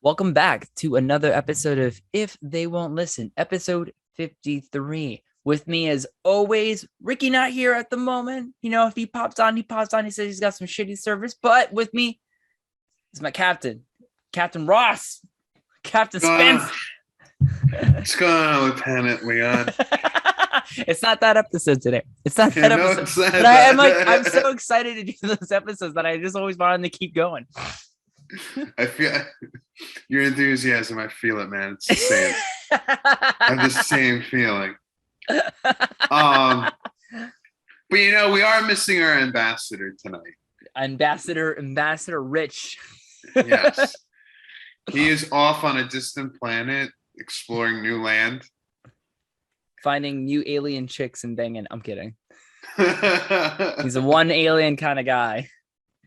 Welcome back to another episode of If They Won't Listen, episode 53. With me, as always, Ricky not here at the moment. You know, if he pops on, he pops on. He says he's got some shitty service. But with me is my captain, Captain Ross, Captain Spence. What's going on, Lieutenant Leon? It's not that episode today. It's not that episode. It's not but I'm so excited to do those episodes that I just always wanted to keep going. I feel your enthusiasm. I feel it, man. It's the same. I have the same feeling. But you know, we are missing our ambassador tonight. Ambassador Rich. Yes. He is off on a distant planet exploring new land. Finding new alien chicks and banging. I'm kidding. He's a one alien kind of guy.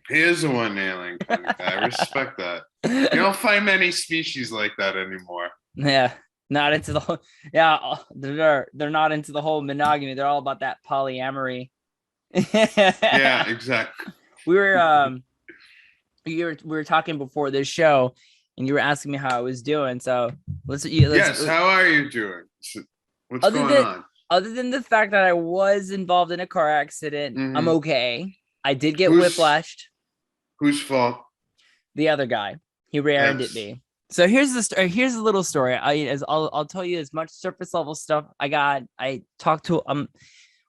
He is a one alien kind of guy. I respect that. You don't find many species like that anymore. Yeah. Not into the whole, yeah, they're not into the whole monogamy. They're all about that polyamory. Yeah, exactly. We were talking before this show, and you were asking me how I was doing. So let's how are you doing? What's going on? Other than the fact that I was involved in a car accident, I'm okay. I did get whiplashed. Whose fault? The other guy. He rear-ended me. So here's a little story. I'll tell you as much surface level stuff I talked to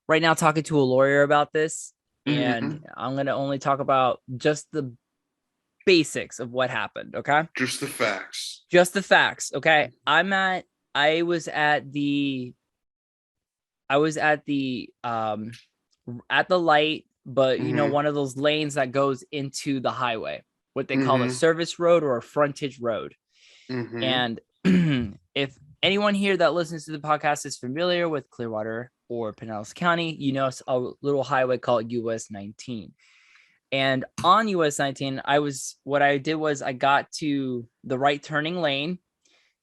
right now talking to a lawyer about this, and I'm gonna only talk about just the basics of what happened. Okay, just the facts. Okay, I was at the light, but you know, one of those lanes that goes into the highway, what they call a service road or a frontage road. And if anyone here that listens to the podcast is familiar with Clearwater or Pinellas County, you know, it's a little highway called US 19. And on US 19, what I did was I got to the right turning lane,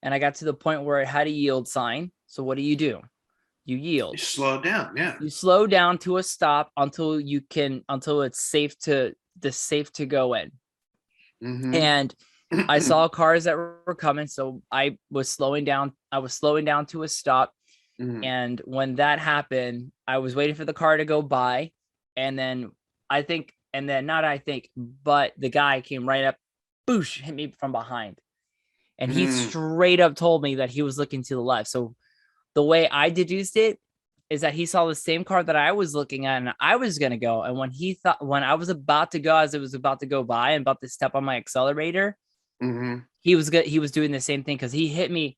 and I got to the point where it had a yield sign. So what do? You yield. You slow down, yeah. You slow down to a stop until it's safe to go in. And I saw cars that were coming, so I was slowing down. I was slowing down to a stop. And when that happened, I was waiting for the car to go by. And then but the guy came right up, boosh, hit me from behind. And he straight up told me that he was looking to the left. So the way I deduced it is that he saw the same car that I was looking at and I was going to go. And when I was about to go, as it was about to go by and about to step on my accelerator, he was good. He was doing the same thing because he hit me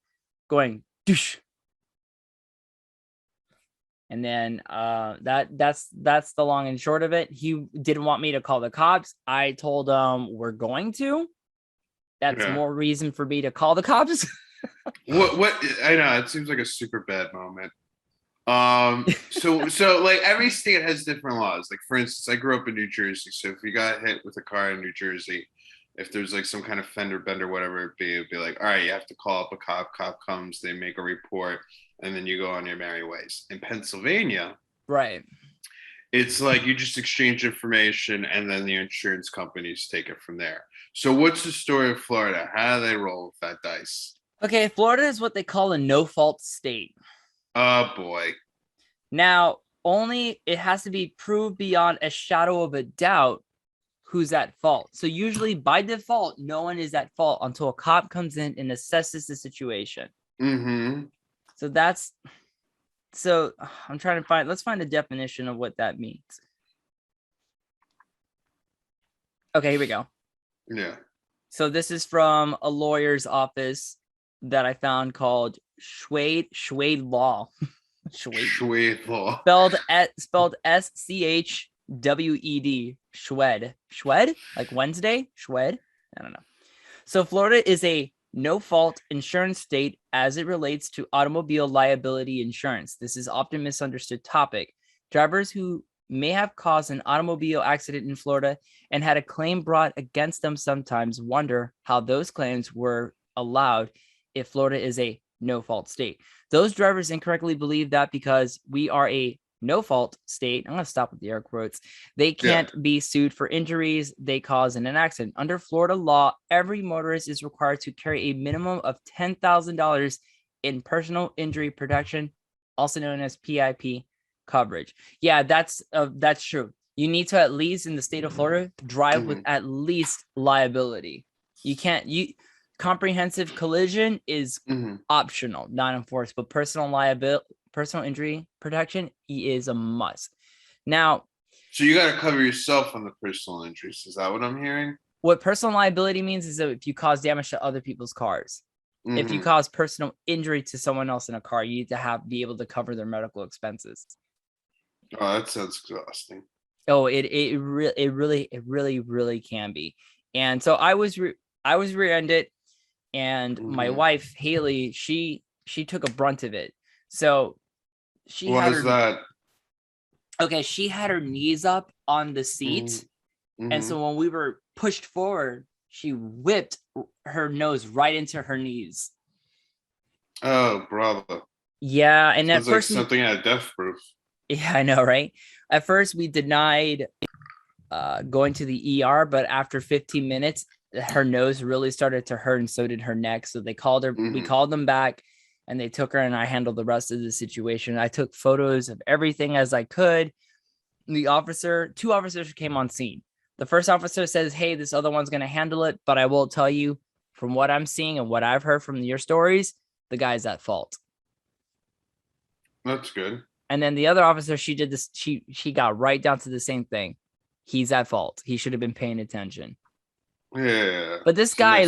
going, doosh. And then that's the long and short of it. He didn't want me to call the cops. I told him we're going to. That's more reason for me to call the cops. What I know, it seems like a super bad moment. So like every state has different laws. Like for instance, I grew up in New Jersey, so if you got hit with a car in New Jersey, if there's like some kind of fender bender, whatever it'd be like, all right, you have to call up a cop. Cop comes, they make a report, and then you go on your merry ways. In Pennsylvania, right, it's like you just exchange information, and then the insurance companies take it from there. So what's the story of Florida? How do they roll with that dice? Okay, Florida is what they call a no-fault state. Oh, boy. Now, only it has to be proved beyond a shadow of a doubt who's at fault. So usually, by default, no one is at fault until a cop comes in and assesses the situation. So I'm trying to let's find a definition of what that means. Okay, here we go. Yeah. So this is from a lawyer's office that I found called Schwed Law. Schwed Law. Spelled SCHWED. Schwed? Like Wednesday? Schwed? I don't know. So Florida is a no-fault insurance state as it relates to automobile liability insurance. This is often misunderstood topic. Drivers who may have caused an automobile accident in Florida and had a claim brought against them sometimes wonder how those claims were allowed if Florida is a no-fault state. Those drivers incorrectly believe that because we are a no fault state, I'm going to stop with the air quotes, they can't be sued for injuries they cause in an accident. Under Florida law, every motorist is required to carry a minimum of $10,000 in personal injury protection, also known as PIP coverage. Yeah, that's true. You need to, at least in the state of Florida, drive with at least liability. You can't, comprehensive collision is optional, not enforced, but personal injury protection is a must. Now, so you got to cover yourself on the personal injuries. Is that what I'm hearing? What personal liability means is that if you cause damage to other people's cars, if you cause personal injury to someone else in a car, you need to be able to cover their medical expenses. Oh, that sounds exhausting. Oh, it really can be. And so I was rear-ended, and my wife Haley, she took a brunt of it. So she she had her knees up on the seat, and so when we were pushed forward, she whipped her nose right into her knees. Oh, brother. Yeah, and sounds at first like something out of Death Proof. Yeah, I know, right? At first, we denied going to the ER, but after 15 minutes, her nose really started to hurt, and so did her neck. So they called her. We called them back, and they took her, and I handled the rest of the situation. I took photos of everything as I could. Two officers came on scene. The first officer says, "Hey, this other one's going to handle it," but I will tell you, from what I'm seeing and what I've heard from your stories, the guy's at fault. That's good. And then the other officer, she did this. She got right down to the same thing. He's at fault. He should have been paying attention. Yeah. But this guy,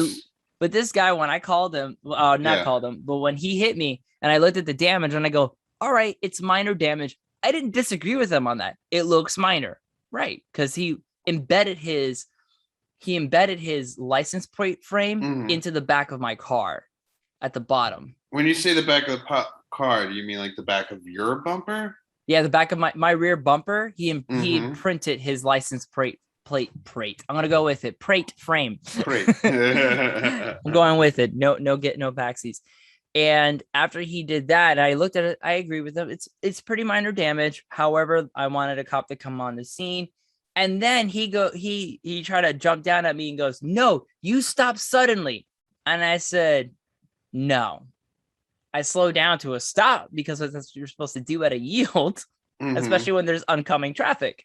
when I called him, called him, but when he hit me and I looked at the damage and I go, all right, it's minor damage. I didn't disagree with him on that. It looks minor, right? Because he embedded his license plate frame into the back of my car at the bottom. When you say the back of the car, do you mean like the back of your bumper? Yeah, the back of my rear bumper. He printed his license plate. I'm gonna go with it. Plate frame. I'm going with it. No backsies. And after he did that, I looked at it. I agree with him. It's pretty minor damage. However, I wanted a cop to come on the scene. And then he tried to jump down at me and goes, "No, you stop suddenly." And I said, "No." I slowed down to a stop because that's what you're supposed to do at a yield, especially when there's oncoming traffic.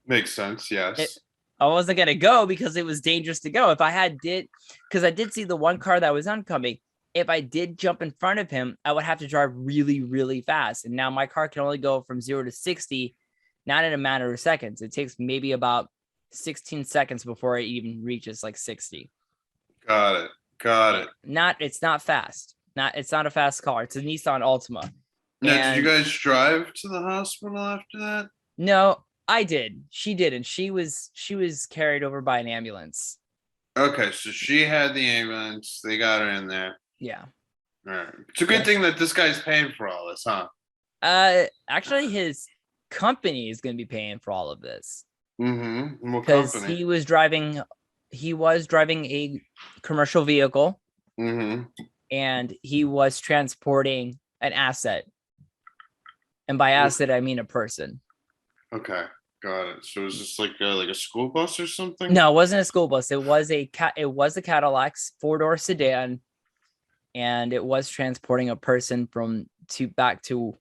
Makes sense, yes. I wasn't going to go because it was dangerous to go. If I because I did see the one car that was oncoming. If I did jump in front of him, I would have to drive really, really fast. And now my car can only go from 0 to 60, not in a matter of seconds. It takes maybe about 16 seconds before it even reaches like 60. Got it. It's not fast. It's not a fast car. It's a Nissan Altima. Now, did you guys drive to the hospital after that? No, I did. She didn't. She was carried over by an ambulance. Okay, so she had the ambulance. They got her in there. Yeah. All right. It's a good thing that this guy's paying for all this, huh? Actually, his company is going to be paying for all of this. Because he was driving a commercial vehicle, and he was transporting an asset. And by asset, I mean a person. Okay, got it. So is this like a school bus or something? No, it wasn't a school bus. It was a Cadillac 4-door sedan, and it was transporting a person back to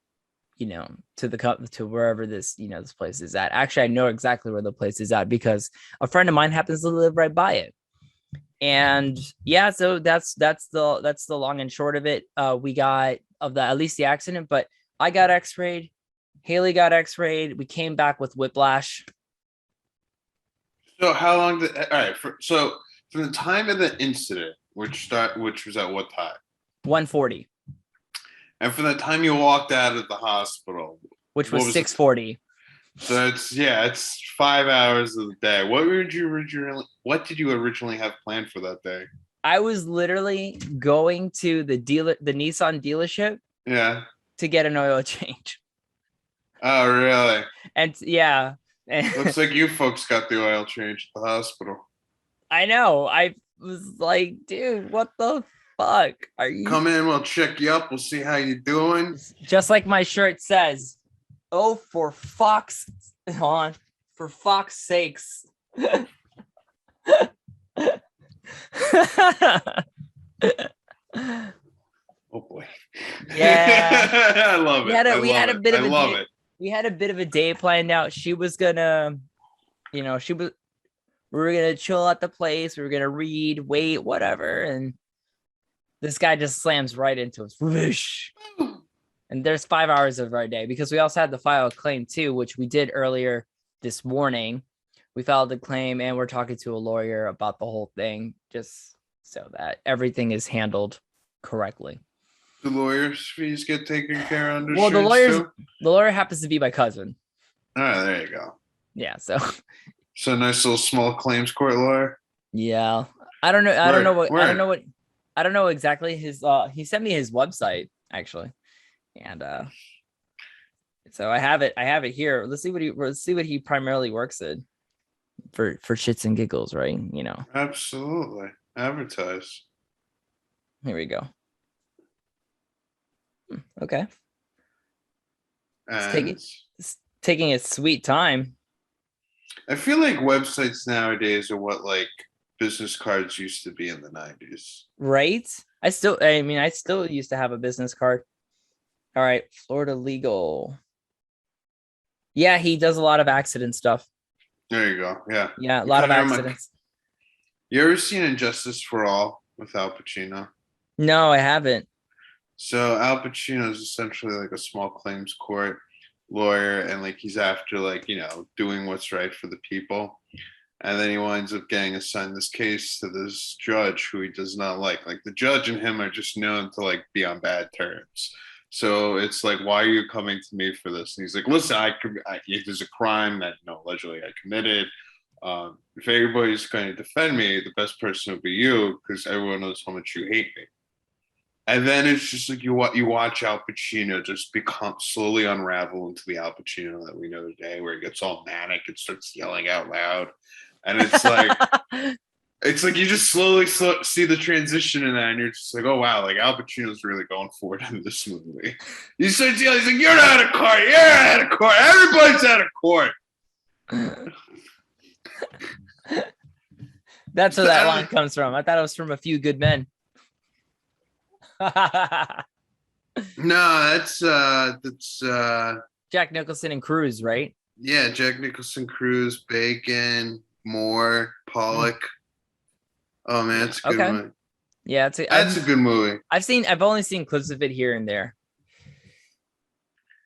wherever this this place is at. Actually, I know exactly where the place is at because a friend of mine happens to live right by it. And yeah, so that's the long and short of it. We got at least the accident, but I got x-rayed. Haley got x-rayed. We came back with whiplash. So how long so from the time of the incident, which was at what time? 1:40. And from the time you walked out of the hospital, which was 6:40. So it's 5 hours of the day. What did you originally have planned for that day? I was literally going to the Nissan dealership. Yeah. To get an oil change. Oh, really? And yeah. Looks like you folks got the oil change at the hospital. I know. I was like, dude, what the fuck are you? Come in, we'll check you up. We'll see how you're doing. Just like my shirt says. Oh, for fuck's sakes. Oh boy. Yeah. I love it. We had a bit of a day planned out. She was gonna, we were gonna chill at the place. We were gonna read, wait, whatever. And this guy just slams right into us. Whoosh. And there's 5 hours of our day because we also had to file a claim too, which we did earlier this morning. We filed the claim and we're talking to a lawyer about the whole thing just so that everything is handled correctly. The lawyer's fees get taken care of. Well, the lawyer happens to be my cousin. All right, there you go. Yeah, so nice little small claims court lawyer. Yeah. I don't know exactly his he sent me his website actually. And so I have it here. Let's see what he primarily works in for shits and giggles, right? Absolutely. Advertise. Here we go. Okay. It's taking its sweet time. I feel like websites nowadays are what like business cards used to be in the 90s. Right? I still used to have a business card. All right, Florida legal. Yeah, he does a lot of accident stuff. There you go. Yeah. Yeah, a lot of accidents. You ever seen Injustice for All with Al Pacino? No, I haven't. So Al Pacino is essentially like a small claims court lawyer, and like he's after like, doing what's right for the people. And then he winds up getting assigned this case to this judge who he does not like. Like the judge and him are just known to like be on bad terms. So it's like, why are you coming to me for this? And he's like, listen, there's a crime that allegedly I committed. If anybody's going to defend me, the best person would be you, because everyone knows how much you hate me. And then it's just like you watch Al Pacino just become slowly unravel into the Al Pacino that we know today, where he gets all manic and starts yelling out loud. And it's like it's like you just slowly see the transition in that, and you're just like, oh wow, like Al Pacino's really going for it in this movie. He starts yelling, he's like, you're out of court, you're out of court, everybody's out of court. That's where that line comes from. I thought it was from A Few Good Men. No, that's Jack Nicholson and Cruise, right? Yeah, Jack Nicholson, Cruise, Bacon, Moore, Pollock. Oh man, that's a good one. Yeah, that's a good movie. I've only seen clips of it here and there.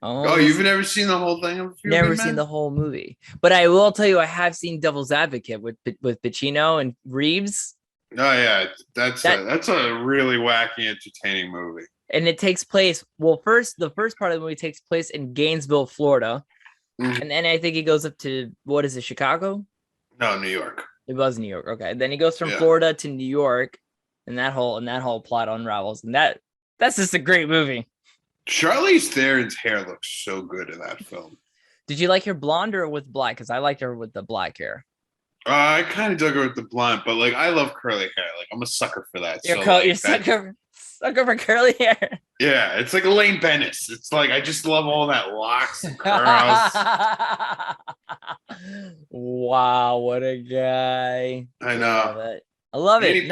Oh, you've never seen the whole thing? Never seen the whole movie, but I will tell you, I have seen Devil's Advocate with Pacino and Reeves. Oh yeah, that's a really wacky, entertaining movie. And it takes place. Well, the first part of the movie takes place in Gainesville, Florida, and then I think he goes up to what is it, Chicago? No, New York. It was New York. Okay, then he goes from Florida to New York, and that whole plot unravels, and that's just a great movie. Charlize Theron's hair looks so good in that film. Did you like her blonde or with black? Because I liked her with the black hair. I kind of dug her with the blonde, but like I love curly hair. Like I'm a sucker for that. You're sucker for curly hair. Yeah, it's like Elaine Bennis. It's like I just love all that locks and curls. Wow, what a guy! I know. I love it.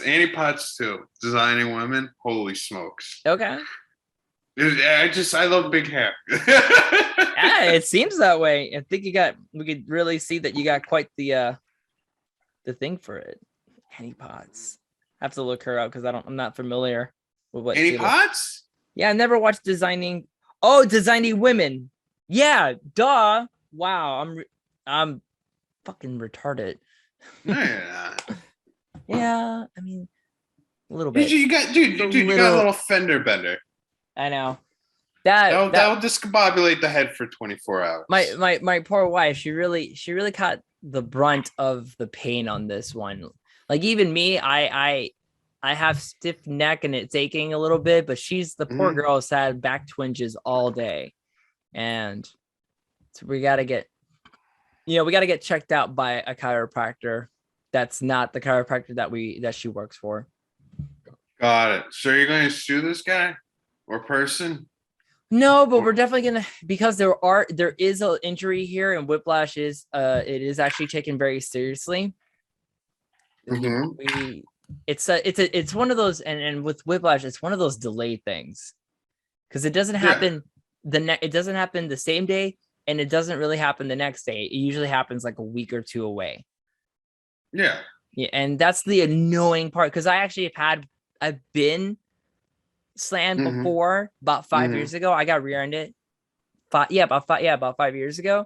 Annie Potts too. Designing women. Holy smokes. Okay. I love big hair. Yeah, it seems that way. I think we could really see that you got quite the thing for it. Annie Potts. I have to look her up because I'm not familiar with what Annie Potts? Yeah, I never watched Designing Women. Yeah, duh. Wow, I'm fucking retarded. No, you're not. Yeah, I mean a little bit. You got a little fender bender. I know. That will discombobulate the head for 24 hours. My poor wife, she really caught the brunt of the pain on this one. Like even me, I have stiff neck and it's aching a little bit, but she's the poor girl has had back twinges all day. And so we gotta get checked out by a chiropractor. That's not the chiropractor that she works for. Got it. So you're going to sue this guy or person? No, but we're definitely gonna, because there is an injury here, and whiplash is it is actually taken very seriously. Mm-hmm. It's one of those, and with whiplash, it's one of those delayed things, because it doesn't Yeah. happen it doesn't happen the same day, and it doesn't really happen the next day. It usually happens like a week or two away. Yeah. Yeah, and that's the annoying part, because I've been slammed Mm-hmm. before. About 5 years Mm-hmm. ago, I got rear-ended. About 5 years ago.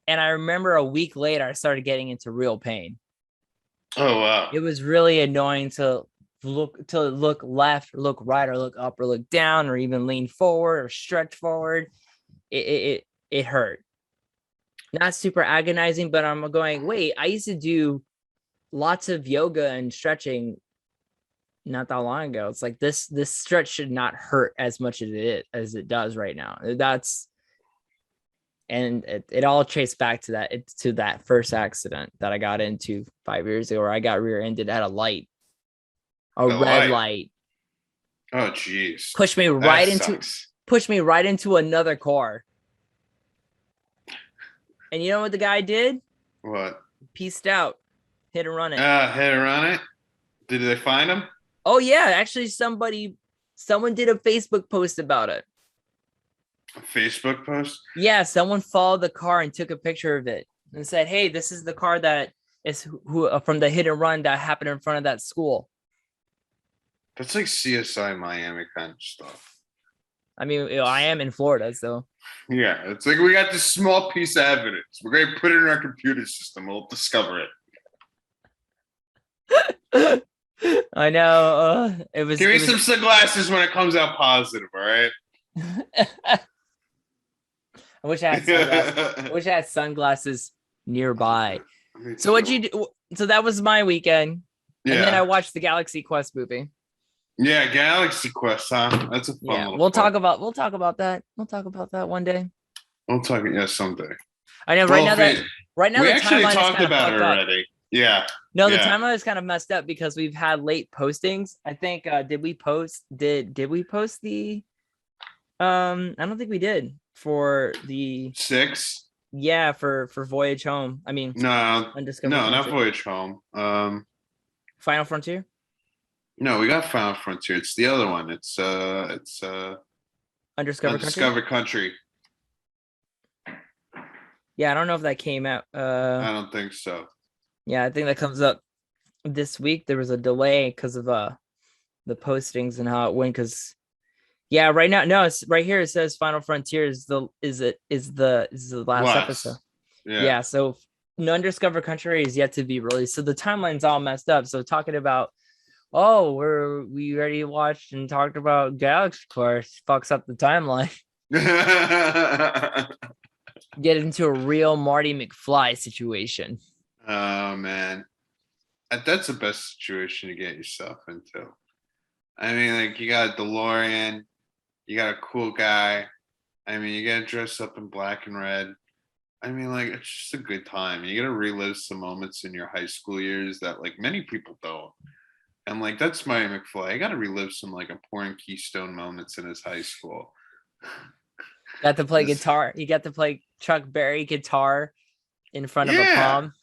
And I remember a week later, I started getting into real pain. Oh wow. It was really annoying to look left, or look right, or look up, or look down, or even lean forward or stretch forward. It hurt. Not super agonizing, but I'm going, wait, I used to do lots of yoga and stretching not that long ago. It's like this stretch should not hurt as much as it does right now. And it all traced back to that first accident that I got into 5 years ago, where I got rear-ended at a The red light. light. Oh jeez. Pushed me That right into sucks. another car. And you know what the guy did? What? Pieced out. Hit and run it. Hit her on it. Did they find him? Oh yeah, actually someone did a Facebook post about it. A Facebook post? Yeah, someone followed the car and took a picture of it and said, "Hey, this is the car that is from the hit and run that happened in front of that school." That's like CSI Miami kind of stuff. I mean, I am in Florida, so Yeah, it's like we got this small piece of evidence. We're going to put it in our computer system. We'll discover it. I know. It was. Give me It was. some sunglasses when it comes out positive, all right? I wish I had sunglasses. I wish I had sunglasses nearby. So what'd you do? So that was my weekend, and then I Yeah. watched the Galaxy Quest movie. Yeah, Galaxy Quest, huh? That's a fun Yeah, little we'll fun. talk about that. We'll talk about that one day. We'll talk, yeah, someday. I know Well, right now we the actually timeline is talked kind of about it fucked up. already. Yeah. No, the Yeah. timeline is kind of messed up because we've had late postings. I think did we post the I don't think we did for the 6? for Voyage Home. I mean, No, Undiscovered no, not Country. Voyage Home. Final Frontier. No, we got Final Frontier. It's the other one. It's Undiscovered Country. Undiscovered Country. Yeah, I don't know if that came out. I don't think so. Yeah, I think that comes up this week. There was a delay because of the postings and how it went. Because yeah, right now, no, it's right here. It says Final Frontier is the last episode. Yeah, so no Undiscovered Country is yet to be released. So the timeline's all messed up. So talking about, oh, we already watched and talked about Galaxy Quest fucks up the timeline. Get into a real Marty McFly situation. Oh man, that's the best situation to get yourself into. I mean, like you got a DeLorean, you got a cool guy. I mean, you gotta dress up in black and red. I mean, like it's just a good time. You gotta relive some moments in your high school years that like many people don't. And like that's Marty McFly. I gotta relive some like important keystone moments in his high school. Got to play guitar. You got to play Chuck Berry guitar in front of a prom.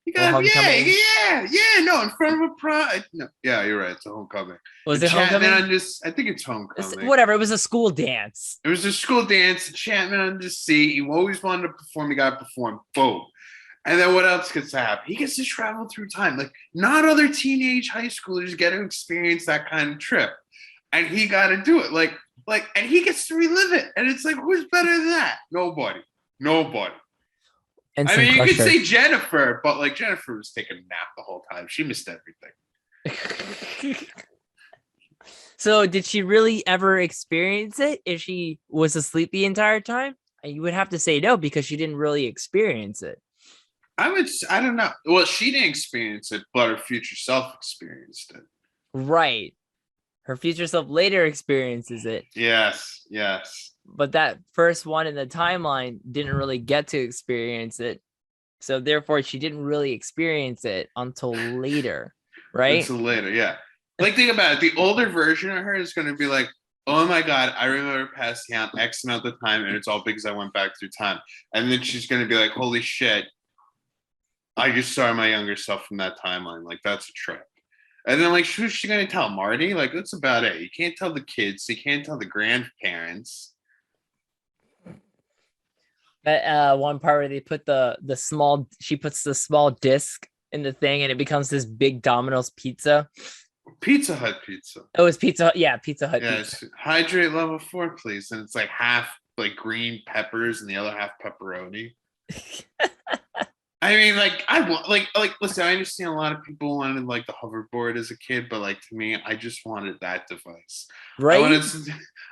You got no, in front of a prom. No, yeah, you're right. It's a homecoming. Was it homecoming? I think it's homecoming. Whatever. It was a school dance. It was a school dance. Chapman on the seat. He always wanted to perform. He got to perform. Boom. And then what else gets to happen? He gets to travel through time. Like not other teenage high schoolers get to experience that kind of trip, and he got to do it. And he gets to relive it. And it's like, who's better than that? Nobody. And I mean, you could say Jennifer, but like Jennifer was taking a nap the whole time. She missed everything. So did she really ever experience it if she was asleep the entire time? You would have to say no, because she didn't really experience it. I don't know. Well, she didn't experience it, but her future self experienced it. Right. Her future self later experiences it. Yes. But that first one in the timeline didn't really get to experience it. So therefore, she didn't really experience it until later, right? Until later, yeah. Like, think about it. The older version of her is going to be like, oh my God, I remember passing out X amount of time, and it's all because I went back through time. And then she's going to be like, holy shit, I just saw my younger self from that timeline. Like, that's a trip. And then, like, who's she going to tell? Marty? Like, that's about it. You can't tell the kids. You can't tell the grandparents. That one part where they put the small, she puts the small disc in the thing and it becomes this big Domino's pizza. Pizza Hut pizza. Oh, it was Pizza Hut. Yeah, Pizza Hut yes. pizza. Hydrate level 4, please. And it's like half like green peppers and the other half pepperoni. I mean, like, I want, like, listen, I understand a lot of people wanted like the hoverboard as a kid, but like to me, I just wanted that device. Right?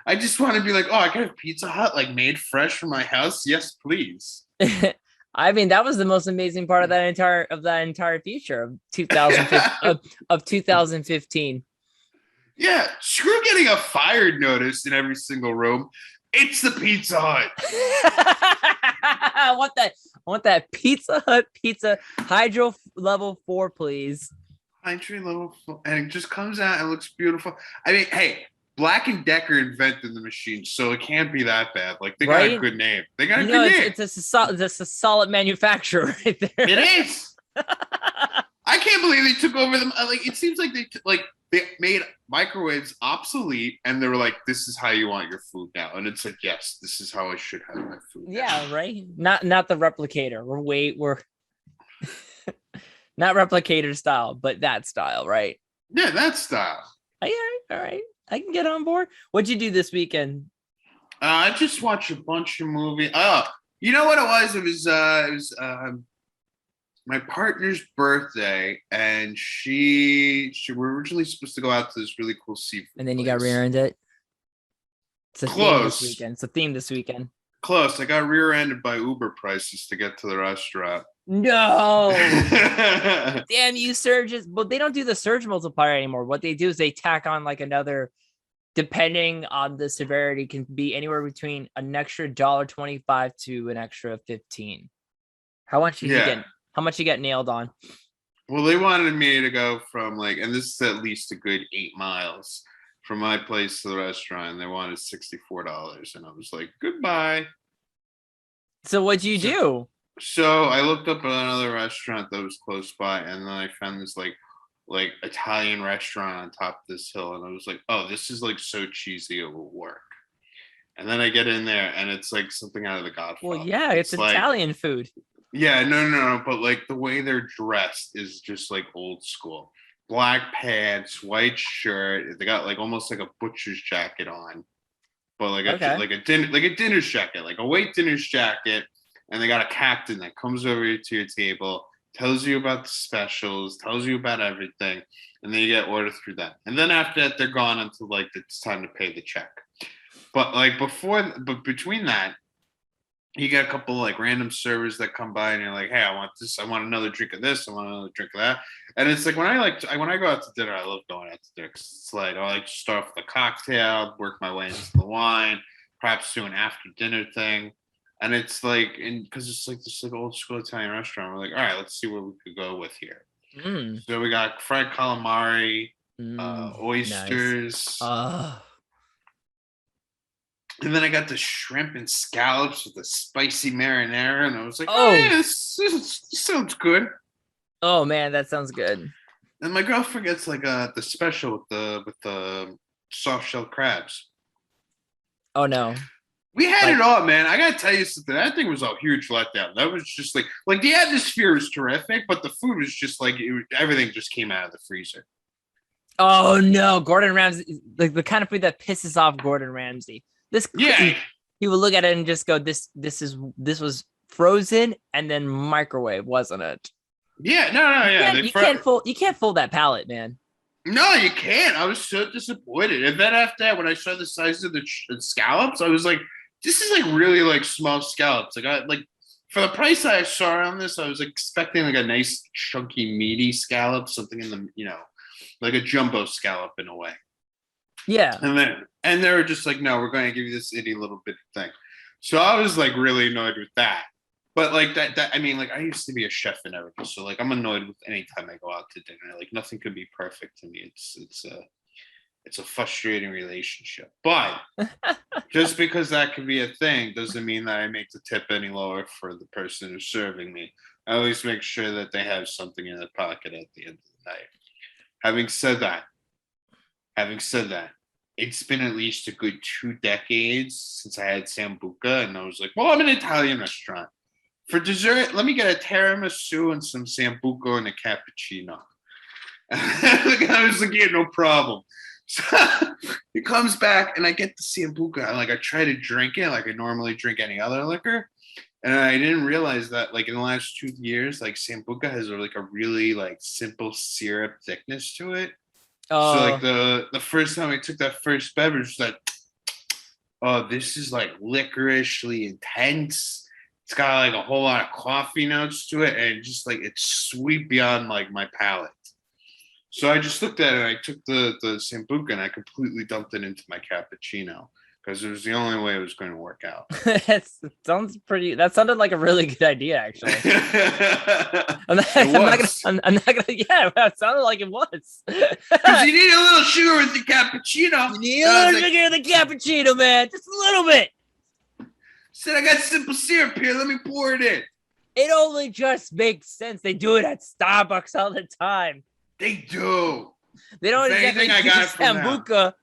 I just want to be like, oh, I got a Pizza Hut like made fresh from my house. Yes, please. I mean, that was the most amazing part of that entire feature of 2015 of 2015. Yeah, screw getting a fired notice in every single room. It's the Pizza Hut. I want that Pizza Hut pizza hydro level 4, please. Hydro level 4, and it just comes out and looks beautiful. I mean, hey, Black & Decker invented the machine, so it can't be that bad. Like, they got a good name. They got a good name. It's a solid manufacturer right there. It is. I can't believe they took over them. Like, it seems like they made microwaves obsolete, and they were like, "This is how you want your food now." And it's like, "Yes, this is how I should have my food." Yeah, now. Right. Not the replicator. We're not replicator style, but that style, right? Yeah, that style. All right. I can get on board. What'd you do this weekend? I just watched a bunch of movies. Oh, you know what it was? It was my partner's birthday, and we were originally supposed to go out to this really cool seafood and then you place. got rear-ended. It's a Close. theme this weekend. It's a theme this weekend. Close. I got rear-ended by Uber prices to get to the restaurant. No. Damn you, surges. But they don't do the surge multiplier anymore. What they do is they tack on like another, depending on the severity, can be anywhere between an extra $1.25 to an extra $15. How much you get nailed on? Well, they wanted me to go from like, and this is at least a good 8 miles from my place to the restaurant. And they wanted $64, and I was like, goodbye. So what'd you do? So I looked up another restaurant that was close by, and then I found this like Italian restaurant on top of this hill, and I was like, oh, this is like so cheesy it will work. And then I get in there, and it's like something out of The Godfather. Well, yeah, it's like, Italian food. Yeah, no, but like the way they're dressed is just like old school. Black pants, white shirt. They got like almost like a butcher's jacket on, but like a dinner's jacket, like a white dinner's jacket. And they got a captain that comes over to your table, tells you about the specials, tells you about everything, and then you get ordered through that. And then after that, they're gone until like it's time to pay the check. But between that, you get a couple like random servers that come by, and you're like, hey, I want this, I want another drink of this, I want another drink of that. And it's like when I go out to dinner, I love going out to dinner because it's like I like to start off with a cocktail, work my way into the wine, perhaps do an after dinner thing. And it's like, and because it's like this like old school Italian restaurant, we're like, all right, let's see where we could go with here. So we got fried calamari, oysters. Nice. And then I got the shrimp and scallops with the spicy marinara, and I was like, oh, yeah, this sounds good. Oh man, that sounds good. And my girlfriend gets like the special with the soft shell crabs. Oh no. We had it all, man. I gotta tell you something. That thing was a huge letdown. That was just like the atmosphere was terrific, but the food was just like everything just came out of the freezer. Oh no, Gordon Ramsay, like the kind of food that pisses off Gordon Ramsay. He would look at it and just go, "This was frozen and then microwave, wasn't it?" Yeah, no. You can't fool that palate, man. No, you can't. I was so disappointed. And then after that, when I saw the size of the scallops, I was like, this is like really like small scallops. Like for the price I saw on this, I was expecting like a nice chunky meaty scallop, something in the like a jumbo scallop in a way. Yeah. And they were just like, no, we're going to give you this itty little bit thing. So I was like really annoyed with that. But like that I mean, like I used to be a chef and everything, so like I'm annoyed with any time I go out to dinner. Like nothing could be perfect to me. It's a frustrating relationship. But just because that could be a thing doesn't mean that I make the tip any lower for the person who's serving me. I always make sure that they have something in their pocket at the end of the night. Having said that, it's been at least a good 2 decades since I had Sambuca, and I was like, well, I'm an Italian restaurant. For dessert, let me get a tiramisu and some Sambuca and a cappuccino. I was like, yeah, no problem. So it comes back, and I get the Sambuca, and like I try to drink it like I normally drink any other liquor. And I didn't realize that, like in the last 2 years, like Sambuca has like a really like simple syrup thickness to it. So like the first time I took that first beverage, like, oh, this is like licorishly intense. It's got like a whole lot of coffee notes to it, and just like it's sweet beyond like my palate. So I just looked at it, and I took the Sambuca and I completely dumped it into my cappuccino because it was the only way it was going to work out. That sounded like a really good idea, actually. I'm not gonna. Yeah, it sounded like it was. Because you need a little sugar with the cappuccino. You need a little sugar with the cappuccino, man. Just a little bit. Said I got simple syrup here. Let me pour it in. It only just makes sense. They do it at Starbucks all the time. They do. They don't exactly do Sambuca,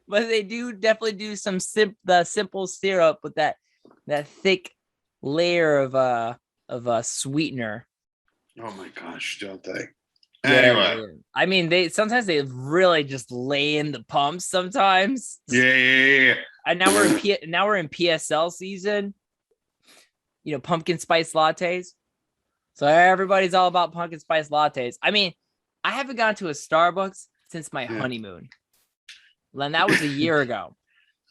but they do definitely do some the simple syrup with that thick layer of sweetener. Oh my gosh, don't they? Anyway, I mean, they really just lay in the pumps sometimes. Yeah. And now we're in PSL season. You know, pumpkin spice lattes. So everybody's all about pumpkin spice lattes. I mean, I haven't gone to a Starbucks since my honeymoon. And that was a year ago.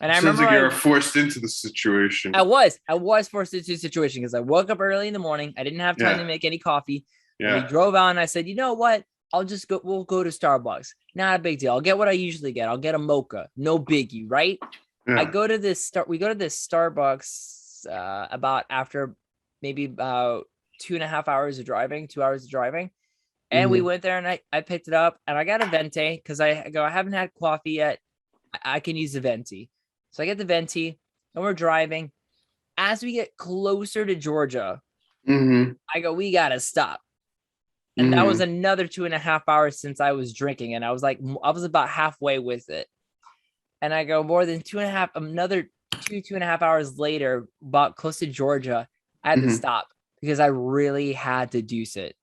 And I remember you were forced into the situation. I was forced into the situation because I woke up early in the morning. I didn't have time to make any coffee. Yeah. We drove out and I said, you know what? We'll go to Starbucks. Not a big deal. I'll get what I usually get. I'll get a mocha. No biggie, right? Yeah. We go to this Starbucks after maybe about 2.5 hours of driving, 2 hours of driving. And we went there and I picked it up and I got a venti because I haven't had coffee yet. I can use the venti. So I get the venti and we're driving. As we get closer to Georgia, I go, we got to stop. And that was another 2.5 hours since I was drinking. And I was about halfway with it. And I go another 2.5 hours later, about close to Georgia, I had to stop because I really had to deuce it.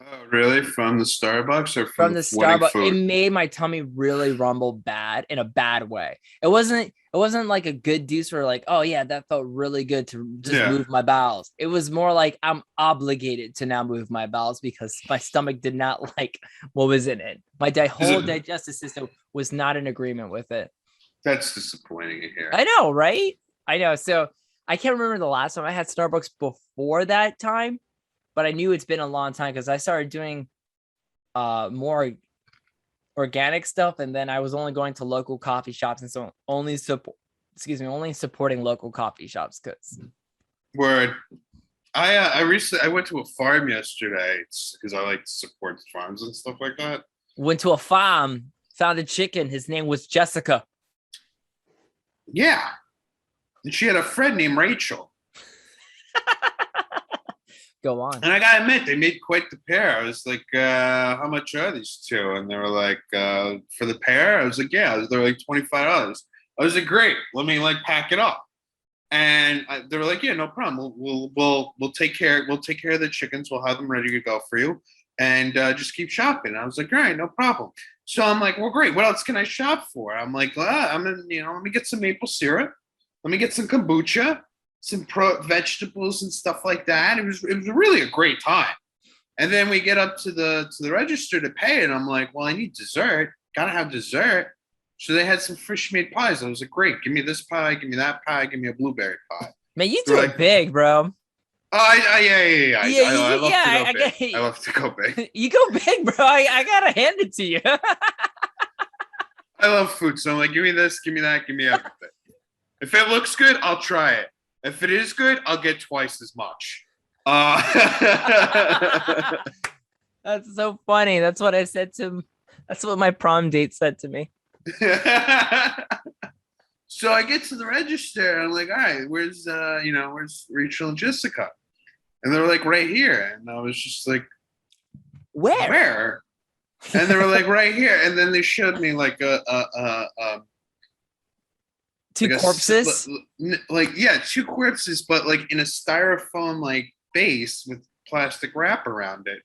Oh, really? From the Starbucks or from the Starbucks? It made my tummy really rumble bad in a bad way. It wasn't like a good deuce where like, oh yeah, that felt really good to just move my bowels. It was more like I'm obligated to now move my bowels because my stomach did not like what was in it. My whole digestive system was not in agreement with it. That's disappointing to hear. I know, right? I know. So I can't remember the last time I had Starbucks before that time. But I knew it's been a long time because I started doing more organic stuff, and then I was only going to local coffee shops, and so only supporting local coffee shops. Word. I went to a farm yesterday because I like to support farms and stuff like that. Went to a farm, found a chicken. His name was Jessica. Yeah, and she had a friend named Rachel. Go on. And I gotta admit, they made quite the pair. I was like, how much are these two? And they were like, for the pair? I was like, yeah. They're like $25. I was like, great. Let me like pack it up. And they were like, yeah, no problem. We'll take care. We'll take care of the chickens. We'll have them ready to go for you. And just keep shopping. I was like, all right, no problem. So I'm like, well, great. What else can I shop for? I'm like, let me get some maple syrup. Let me get some kombucha. Some vegetables and stuff like that. It was really a great time. And then we get up to the register to pay, and I'm like, well, I need dessert. Gotta have dessert. So they had some fresh made pies. I was like, great, give me this pie, give me that pie, give me a blueberry pie. Man, you do it big, bro. Oh, yeah. I love to go big. You go big, bro. I gotta hand it to you. I love food, so I'm like, give me this, give me that, give me everything. If it looks good, I'll try it. If it is good, I'll get twice as much. That's so funny. That's what I said to. That's what my prom date said to me. So I get to the register and I'm like, all right, where's where's Rachel and Jessica? And they were like, right here. And I was just like, where? And they were like, right here. And then they showed me like two corpses. Two corpses, but like in a styrofoam like base with plastic wrap around it.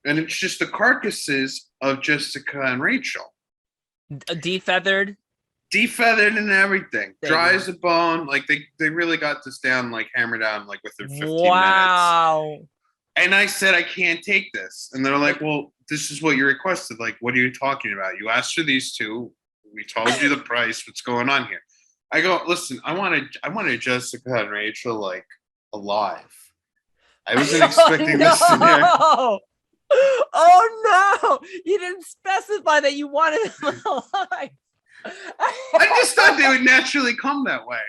And it's just the carcasses of Jessica and Rachel. Defeathered and everything. Dry as a bone. Like they really got this down, like hammered down like within 15 minutes. Wow. And I said, I can't take this. And they're like, well, this is what you requested. Like, what are you talking about? You asked for these two. We told you the price. What's going on here? I go, listen, I wanted Jessica and Rachel like alive. I wasn't expecting this scenario. Oh no! You didn't specify that you wanted them alive. I just thought they would naturally come that way.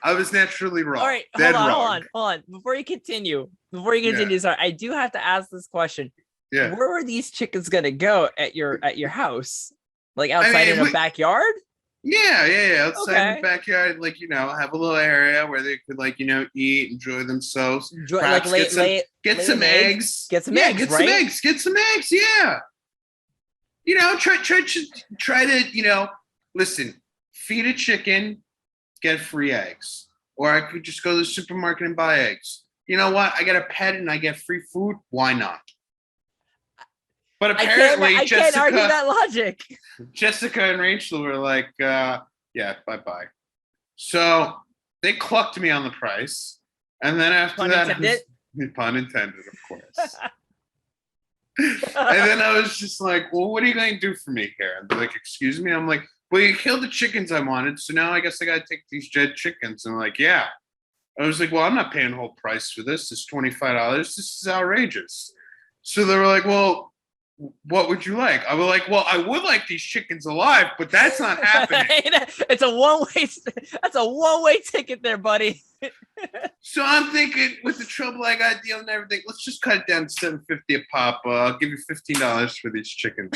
I was naturally wrong. All right, hold on. Before you continue, sorry, I do have to ask this question. Yeah. Where were these chickens gonna go at your house? Like outside in a backyard? Yeah. Outside in the backyard, like, have a little area where they could, like, eat, enjoy themselves. Like get some eggs. Get some eggs. Get some eggs. Yeah. Try to, listen, feed a chicken, get free eggs. Or I could just go to the supermarket and buy eggs. You know what? I get a pet and I get free food. Why not? But apparently, I can't argue that logic. Jessica and Rachel were like, yeah, bye-bye. So they clucked me on the price. And then after pun that, intended? Pun intended, of course. And then I was just like, well, what are you going to do for me here? And they're like, excuse me? I'm like, well, you killed the chickens I wanted. So now I guess I got to take these dead chickens. And like, yeah. I was like, well, I'm not paying whole price for this. It's $25. This is outrageous. So they were like, well, what would you like? I was like, well, I would like these chickens alive, but that's not happening. It's a one-way. That's a one-way ticket there, buddy. So I'm thinking, with the trouble I got dealing and everything, let's just cut it down to $7.50 a pop. I'll give you $15 for these chickens.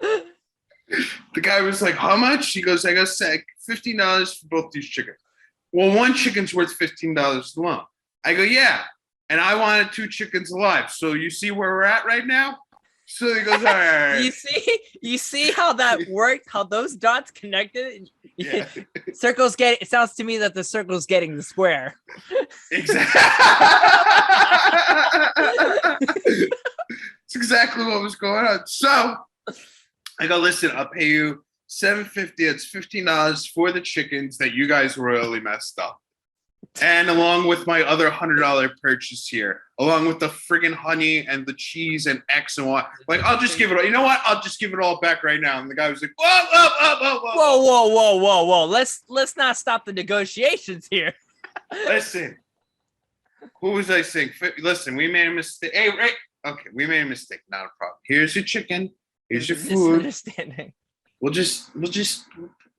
The guy was like, how much? He goes, I got $15 for both these chickens. Well, one chicken's worth $15 alone. I go, yeah. And I wanted 2 chickens alive. So you see where we're at right now? So he goes, all right. You see how that worked? How those dots connected? Yeah. It sounds to me that the circle's getting the square. Exactly. It's exactly what was going on. So I go, listen, I'll pay you $7.50. It's $15 for the chickens that you guys royally messed up. And along with my other $100 purchase here, along with the friggin' honey and the cheese and X and Y, like, I'll just give it all. You know what? I'll just give it all back right now. And the guy was like, whoa. Let's not stop the negotiations here. Listen, who was I saying? Listen, we made a mistake. Hey, right? Okay, we made a mistake. Not a problem. Here's your chicken. Here's your food. Misunderstanding.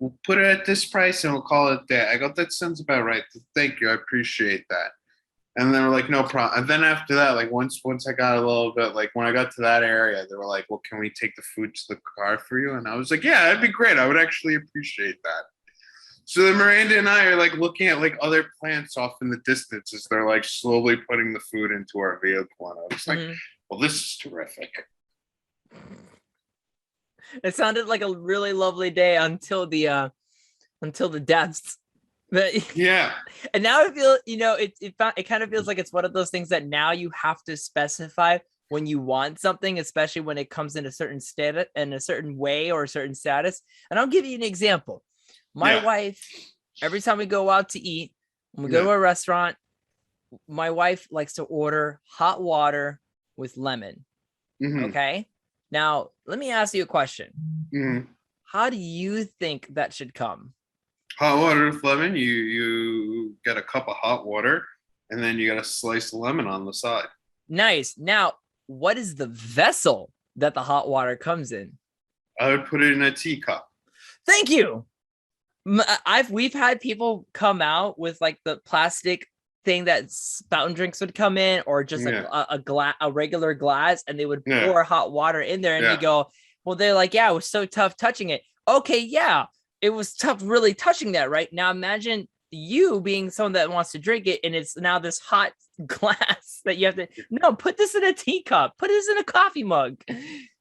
We'll put it at this price and we'll call it that. I go, that sounds about right. Thank you. I appreciate that. And they were like, no problem. And then after that, like once I got a little bit, like when I got to that area, they were like, well, can we take the food to the car for you? And I was like, yeah, that'd be great. I would actually appreciate that. So then Miranda and I are like looking at like other plants off in the distance as they're like slowly putting the food into our vehicle. And I was like, well, this is terrific. It sounded like a really lovely day until the deaths. Yeah. And now I feel, it kind of feels like it's one of those things that now you have to specify when you want something, especially when it comes in a certain status, in a certain way or a certain status. And I'll give you an example. My wife, every time we go out to eat, when we go to a restaurant, my wife likes to order hot water with lemon. Mm-hmm. Okay. Now, let me ask you a question. Mm-hmm. How do you think that should come? Hot water with lemon. You get a cup of hot water, and then you got a slice of lemon on the side. Nice. Now, what is the vessel that the hot water comes in? I would put it in a teacup. Thank you. We've had people come out with like the plastic thing that fountain drinks would come in, or just like a regular glass, and they would pour hot water in there, and you go, well, they're like, yeah, it was so tough touching it. Okay, yeah, it was tough really touching that. Right now, imagine you being someone that wants to drink it, and it's now this hot glass that you have to put this in a teacup, put this in a coffee mug.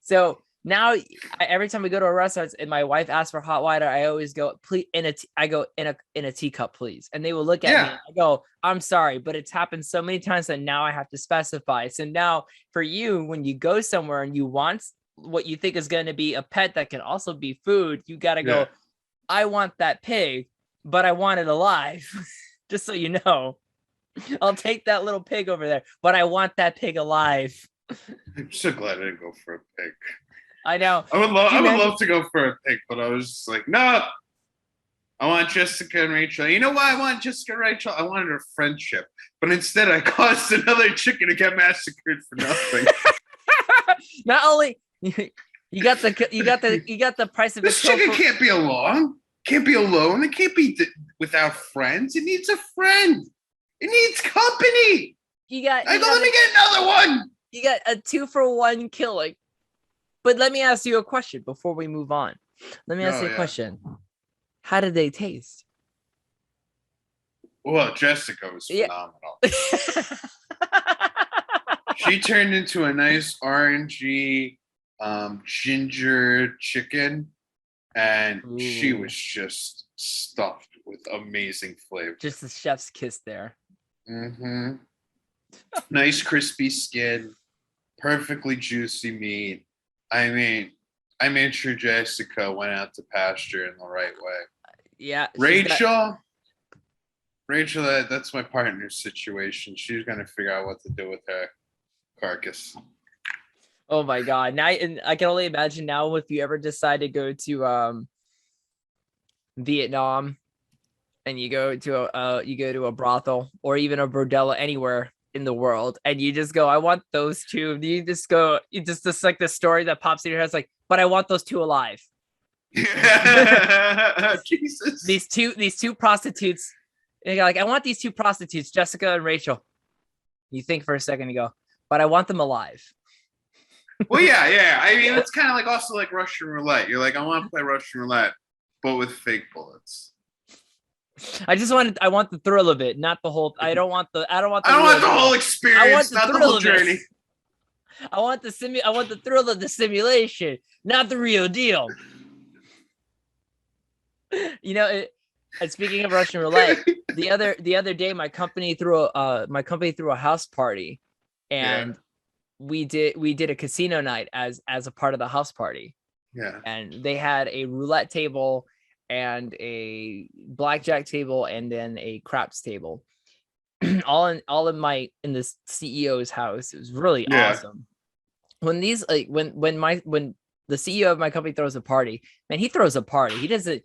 So now every time we go to a restaurant and my wife asks for hot water, I always go, please, in a teacup, please. And they will look at me and I go, I'm sorry, but it's happened so many times that now I have to specify. So now for you, when you go somewhere and you want what you think is going to be a pet that can also be food, you got to go, I want that pig, but I want it alive. Just so you know, I'll take that little pig over there, but I want that pig alive. I'm so glad I didn't go for a pig. I know. I would love to go for a pig, but I was just like, no. I want Jessica and Rachel. You know why I want Jessica and Rachel? I wanted a friendship, but instead I caused another chicken to get massacred for nothing. Not only you got the price of this chicken can't be alone. Can't be alone. It can't be without friends. It needs a friend. It needs company. Let me get another one. You got a 2-for-1 killing. But let me ask you a question before we move on. Let me ask you a question. How did they taste? Well, Jessica was phenomenal. She turned into a nice orangey ginger chicken, and she was just stuffed with amazing flavor. Just the chef's kiss there. Mm-hmm. Nice crispy skin, perfectly juicy meat. I mean, I made sure Jessica went out to pasture in the right way. Yeah. Rachel, that's my partner's situation. She's going to figure out what to do with her carcass. Oh my God. Now, and I can only imagine now if you ever decide to go to Vietnam and you go to a brothel or even a bordello anywhere in the world, and you just go, I want those two. You just go, just like the story that pops in your head. It's like, but I want those two alive. Jesus. These two prostitutes. And you're like, I want these two prostitutes, Jessica and Rachel. You think for a second, you go, but I want them alive. Well, yeah. I mean, it's kind of like also like Russian roulette. You're like, I want to play Russian roulette, but with fake bullets. I want the thrill of it, not the whole. I don't want the whole experience, not the whole journey. I want the thrill of the simulation, not the real deal. You know, and speaking of Russian roulette, the other day, my company threw a house party, and we did a casino night as a part of the house party. Yeah, and they had a roulette table and a blackjack table and then a craps table, all in the CEO's house. It was really awesome. When these when the CEO of my company throws a party, man, he throws a party. He doesn't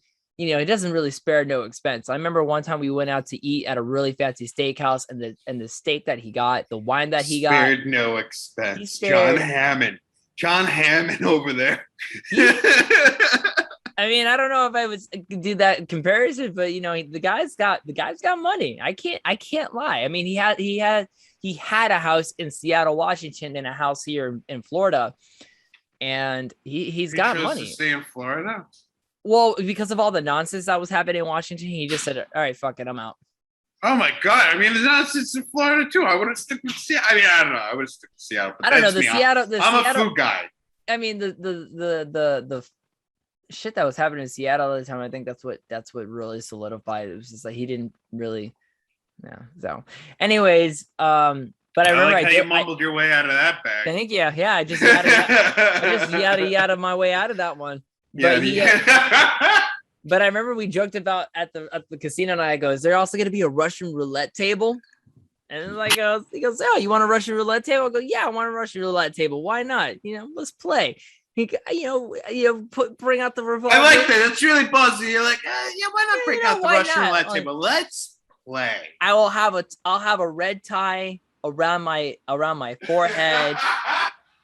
really spare no expense. I remember one time we went out to eat at a really fancy steakhouse, and the steak that he got, the wine that he got, spared no expense. John Hammond over there. I mean, I don't know if I would do that comparison, but the guy's got money. I can't lie. I mean, he had a house in Seattle, Washington, and a house here in Florida, and he's got money. To stay in Florida? Well, because of all the nonsense that was happening in Washington, he just said, "All right, fuck it, I'm out." Oh my God! I mean, the nonsense in Florida too. I would have stuck with Seattle. I mean, I don't know. I would have stuck with Seattle. I don't know. I'm a food guy. I mean, the shit that was happening in Seattle at the time, I think that's what really solidified. It was just like he didn't really, So, anyways, but I remember like how you mumbled your way out of that bag. Thank you. Yeah, I just yada my way out of that one. But but I remember we joked about at the casino, and I go, "Is there also going to be a Russian roulette table?" And he goes, "Oh, you want a Russian roulette table?" I go, "Yeah, I want a Russian roulette table. Why not? Let's play." He, bring out the revolver. I like that. That's really buzzy. You're like, why not bring out the Russian roulette table? Let's play. I'll have a red tie around my forehead.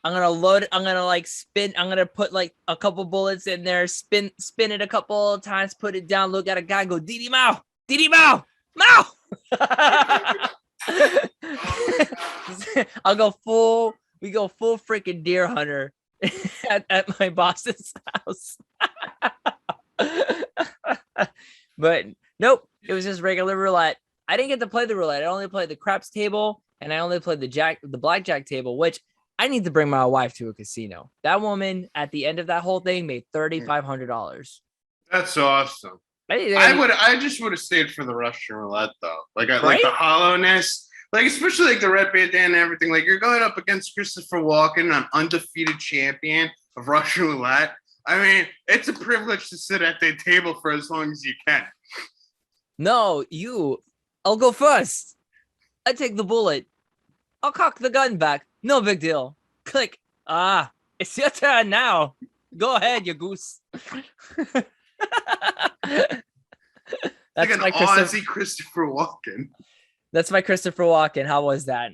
I'm gonna load. I'm gonna like spin. I'm gonna put like a couple bullets in there. Spin it a couple of times. Put it down. Look at a guy. Go Didi Mao. Didi Mao. Mao. I'll go full. We go full freaking deer hunter at my boss's house. But nope, it was just regular roulette. I didn't get to play the roulette. I only played the craps table, and I only played the blackjack table, which I need to bring my wife to a casino. That woman at the end of that whole thing made $3,500. That's awesome. I just would have stayed for the Russian roulette though. Like like the hollowness, like especially like the red bandana and everything. Like you're going up against Christopher Walken, an undefeated champion of Russian roulette. I mean, it's a privilege to sit at the table for as long as you can. No, I'll go first. I take the bullet. I'll cock the gun back. No big deal. Click. It's your turn now. Go ahead, you goose. That's like an Aussie Christopher Walken. That's my Christopher Walken. How was that?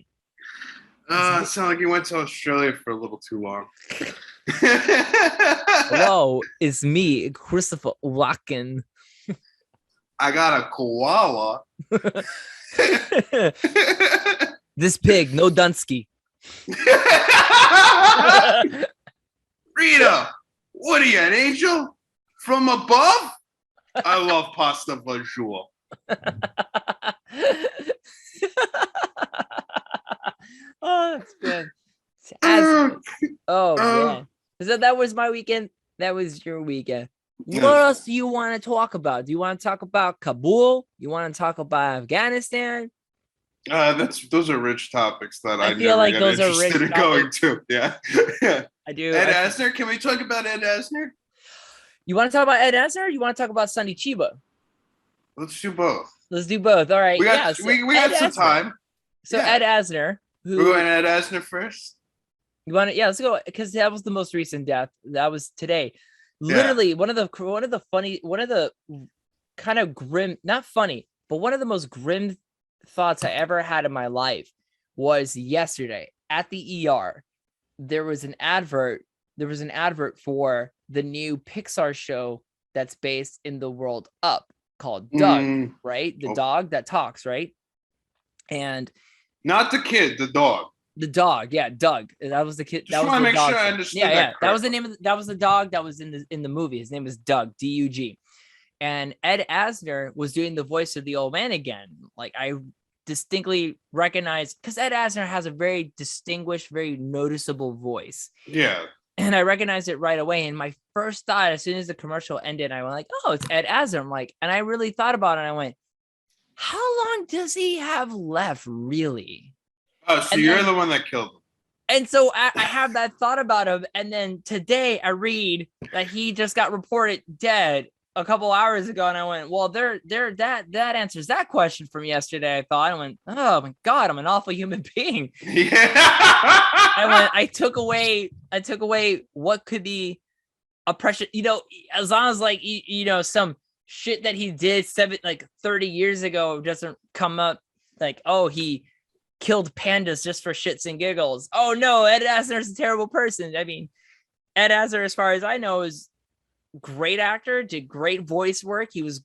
It sounded like you went to Australia for a little too long. Hello, it's me, Christopher Walken. I got a koala. This pig, no Dunsky. Rita, what are you, an angel from above? I love pasta bonjour. Oh, it's good. Man. So that was my weekend. That was your weekend. What else do you want to talk about? Do you want to talk about Kabul? You want to talk about Afghanistan? Those are rich topics that I feel like those are rich in going to. Yeah. I do. Ed Asner. Can we talk about Ed Asner? You want to talk about Ed Asner? Or you want to talk about Sonny Chiba? Let's do both. Let's do both. All right. We got some time. So Ed Asner. We're going Ed Asner first. You want to? Yeah, let's go because that was the most recent death. That was today. Literally one of the kind of grim, not funny, but one of the most grim thoughts I ever had in my life was yesterday at the ER. There was an advert for the new Pixar show that's based in the world Up called Doug, right? The dog that talks, right? And not the kid, the dog. The dog, yeah, Doug. That was the kid. Just want to make sure I understood. Yeah. That was the name. That was the dog that was in the movie. His name was Doug, D-U-G. And Ed Asner was doing the voice of the old man again. Like I distinctly recognized because Ed Asner has a very distinguished, very noticeable voice. Yeah. And I recognized it right away. And my first thought, as soon as the commercial ended, I went like, "Oh, it's Ed Asner." I'm like, and I really thought about it. And I went, "How long does he have left, really?" Oh, so you're the one that killed him. And so I have that thought about him. And then today I read that he just got reported dead a couple hours ago. And I went, well, that answers that question from yesterday. I went, oh my God, I'm an awful human being. Yeah. I took away what could be oppression, as long as like, some shit that he did 30 years ago doesn't come up like, oh, he killed pandas just for shits and giggles. Oh no, Ed Asner's a terrible person. I mean, Ed Asner, as far as I know, is great actor, did great voice work. He was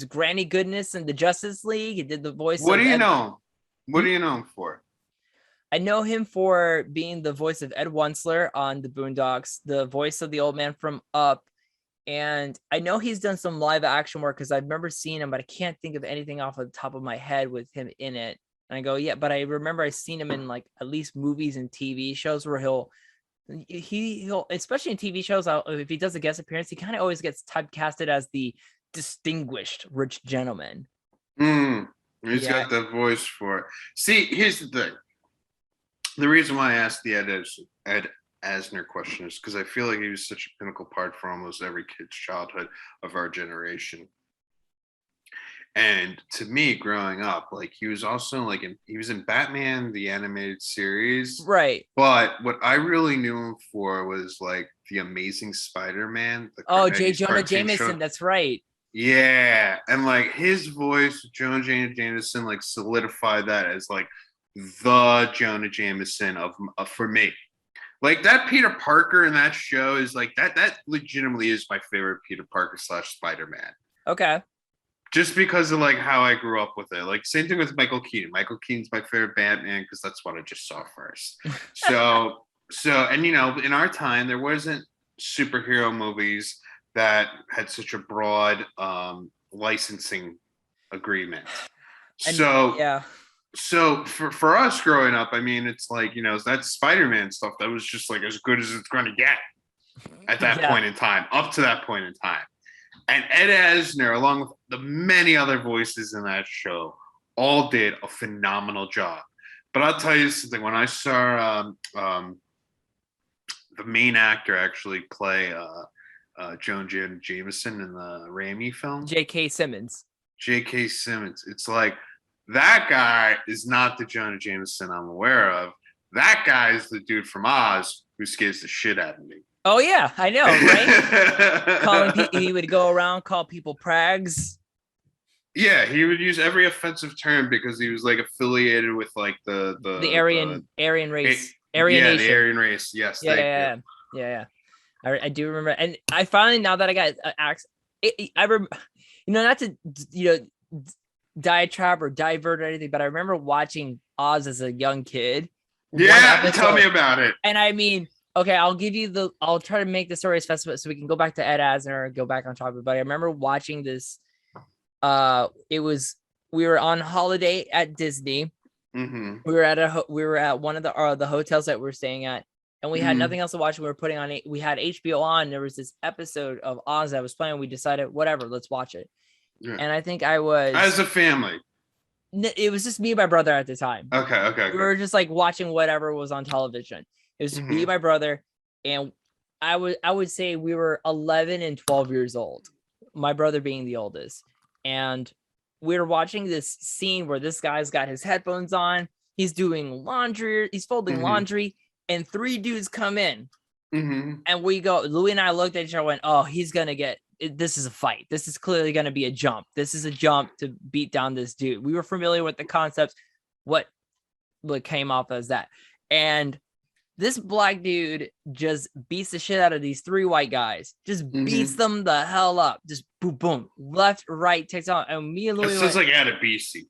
Granny Goodness in the Justice League. He did the voice. What do you know? What do you know him for? I know him for being the voice of Ed Wunsler on the Boondocks, the voice of the old man from Up. And I know he's done some live action work because I remember seeing him, but I can't think of anything off the top of my head with him in it. And I go, yeah, but I remember I seen him in like at least movies and TV shows where he'll especially in TV shows, if he does a guest appearance, he kind of always gets typecasted as the distinguished rich gentleman. He's got the voice for it. See, here's the thing. The reason why I asked the Ed Asner question is because I feel like he was such a pinnacle part for almost every kid's childhood of our generation. And to me, growing up, like he was also like he was in Batman the animated series, right? But what I really knew him for was like the Amazing Spider-Man. J. Jonah Jameson, that's right. Yeah, and like his voice, Jonah Jameson, like solidified that as like the Jonah Jameson of for me. Like that Peter Parker in that show is like that legitimately is my favorite Peter Parker / Spider-Man. Okay. Just because of like how I grew up with it. Like same thing with Michael Keaton. Michael Keaton's my favorite Batman because that's what I just saw first. So and in our time there wasn't superhero movies that had such a broad licensing agreement. So for us growing up, I mean, it's like, that Spider-Man stuff that was just like as good as it's going to get at that point in time, up to that point in time. And Ed Asner, along with the many other voices in that show, all did a phenomenal job. But I'll tell you something, when I saw the main actor actually play Jonah Jameson in the Raimi film, K Simmons, it's like, that guy is not the Jonah Jameson I'm aware of. That guy is the dude from Oz who scares the shit out of me. Oh yeah, I know, right? He would go around, call people prags. Yeah, he would use every offensive term because he was like affiliated with like the Aryan race. Aryan Nation. The Aryan race. Yes. Yeah. I do remember, and I finally, now that I got I remember, not to diatribe or divert or anything, but I remember watching Oz as a young kid. Yeah, tell me about it. And I mean, okay, I'll try to make the story as fast so we can go back to Ed Asner and go back on topic. But I remember watching this. We were on holiday at Disney. Mm-hmm. We were at one of the hotels that we were staying at, and we had nothing else to watch. We were putting on we had HBO on. There was this episode of Oz that was playing. We decided, whatever, let's watch it. Yeah. And I think I was as a family. It was just me and my brother at the time. Okay. We were just like watching whatever was on television. It was me and my brother, and I would say we were 11 and 12 years old. My brother being the oldest, and we were watching this scene where this guy's got his headphones on. He's doing laundry. He's folding laundry, and 3 dudes come in, and we go. Louis and I looked at each other and went, "Oh, he's gonna get." This is a fight. This is clearly going to be a jump. This is a jump to beat down this dude. We were familiar with the concepts, what came off as that. And this black dude just beats the shit out of these 3 white guys. Just beats them the hell up. Just boom, boom, left, right, takes on. And me and Louis, sounds like out of BC.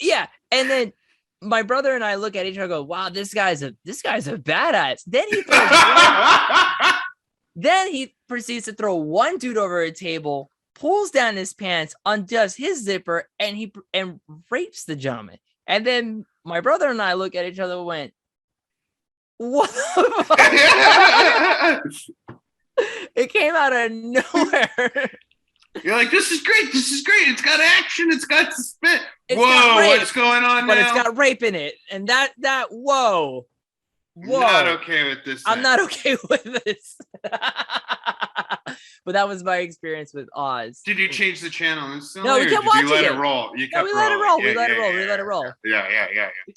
Yeah. And then my brother and I look at each other and go, "Wow, this guy's a badass." Then he proceeds to throw one dude over a table, pulls down his pants, undoes his zipper, and rapes the gentleman. And then my brother and I look at each other and went, "What the fuck?" It came out of nowhere. You're like, this is great. It's got action. It's got spit. Whoa, what's going on now? But it's got rape in it. And that, whoa. Not okay with this. I'm not okay with this. But that was my experience with Oz. Did you change the channel instantly? No, we kept watching it. You let it roll. We let it roll. We let it roll. Yeah.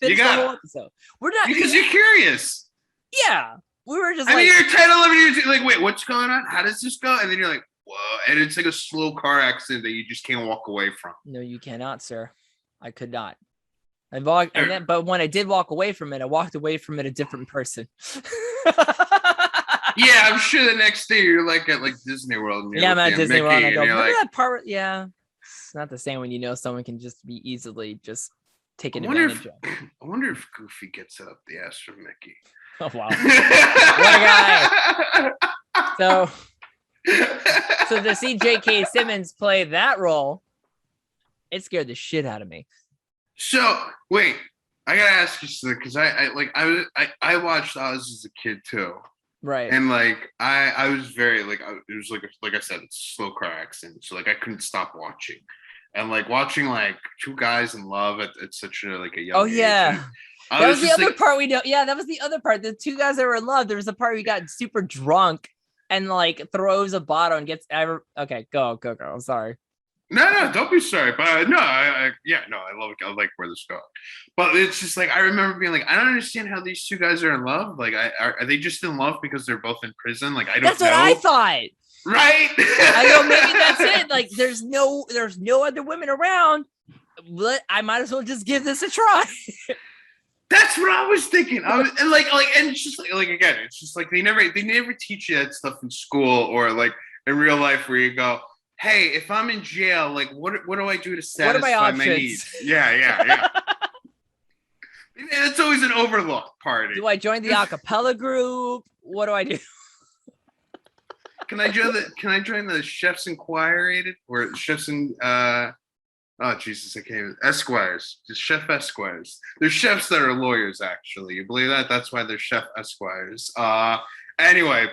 You got the whole episode. We're not because you're curious. Yeah, we were just. I mean, you're 10, 11 years. Like, wait, what's going on? How does this go? And then you're like, whoa! And it's like a slow car accident that you just can't walk away from. No, you cannot, sir. I could not. But when I did walk away from it, I walked away from it a different person. Yeah, I'm sure the next day you're like at Disney World. Yeah, I'm at Disney World. And I go, remember that part? Yeah, it's not the same when someone can just be easily just taken advantage of. I wonder if Goofy gets it up the ass from Mickey. Oh wow, what a guy! So to see K Simmons play that role, it scared the shit out of me. So wait, I gotta ask you something because I watched Oz as a kid too, right? And I was very it was like I said, it's a slow car accident, so I couldn't stop watching, and watching 2 guys in love at such a young age. Yeah. That was the other part we know. Yeah, that was the other part. The 2 guys that were in love. There was a part where he got super drunk and throws a bottle and gets. Okay, go. I'm sorry. No, don't be sorry. But I love it. I like where this is going. But it's just I remember being I don't understand how these 2 guys are in love. Are they just in love because they're both in prison? I don't know. That's what I thought. Right? I go, maybe that's it. There's no other women around. I might as well just give this a try. That's what I was thinking. And it's just like again, it's just like they never teach you that stuff in school or like in real life where you go, hey, if I'm in jail, like what do I do to satisfy my needs? Yeah. It's always an overlooked part. Do I join the acapella group? What do I do? Can I join the Chefs Inquired or Chefs and oh Jesus, I can't even Esquires. Just Chef Esquires. There's chefs that are lawyers, actually. You believe that? That's why they're Chef Esquires. Anyway.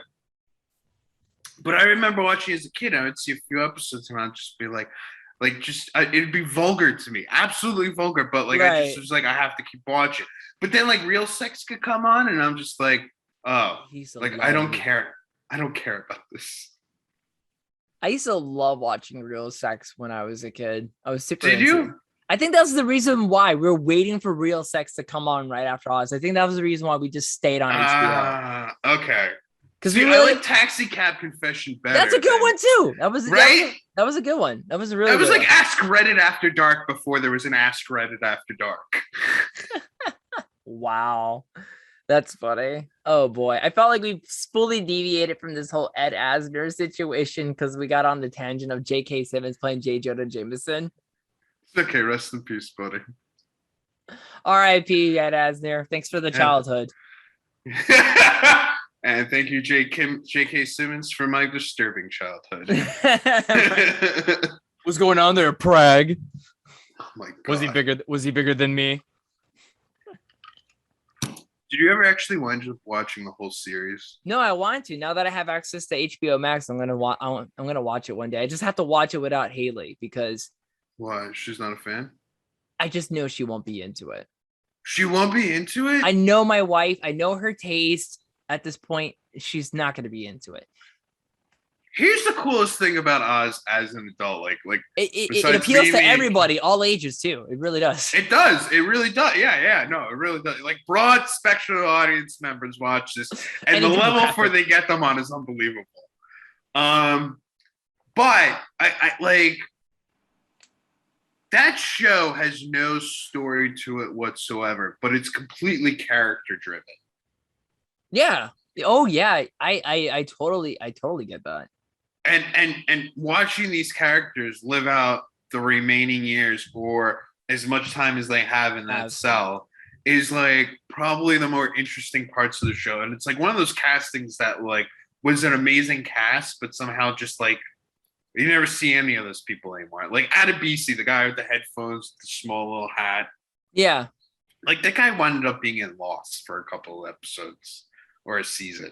But I remember watching as a kid, I would see a few episodes and I'd just be like it'd be vulgar to me, absolutely vulgar. But like, right. I just was like, I have to keep watching. But then like real sex could come on, and I'm just like, oh, like I don't care. I don't care about this. I used to love watching real sex when I was a kid. I was super. Did you? I think that's the reason why we're waiting for real sex to come on right after Oz. I think that was the reason why we just stayed on HBO. Okay. Because I like Taxi Cab Confession better. That's a good one too. That was right. That was a good one. That was a really. It was good like one. Ask Reddit After Dark before there was an Ask Reddit After Dark. Wow, that's funny. Oh boy, I felt like we fully deviated from this whole Ed Asner situation because we got on the tangent of K Simmons playing J. Jonah Jameson. It's okay. Rest in peace, buddy. R.I.P. Ed Asner. Thanks for the childhood. And thank you, J.K. Simmons, for my disturbing childhood. What's going on there, Prague? Oh my God. Was he bigger than me? Did you ever actually wind up watching the whole series? No, I want to. Now that I have access to HBO Max, I'm gonna watch it one day. I just have to watch it without Haley because. Why? She's not a fan? I just know she won't be into it. She won't be into it? I know my wife. I know her taste. At this point, she's not going to be into it. Here's the coolest thing about Oz as an adult. Like it appeals to everybody, all ages too. It really does. It does. It really does. Yeah. No, it really does. Like broad spectrum of audience members watch this, and the level for they get them on is unbelievable. But I like that show has no story to it whatsoever, but it's completely character driven. Yeah. Oh yeah. I totally get that. And watching these characters live out the remaining years or as much time as they have in that cell is like probably the more interesting parts of the show. And it's like one of those castings that like was an amazing cast, but somehow just like you never see any of those people anymore. Like Adebisi, the guy with the headphones, the small little hat. Yeah. Like that guy wound up being in Lost for a couple of episodes. Or a season.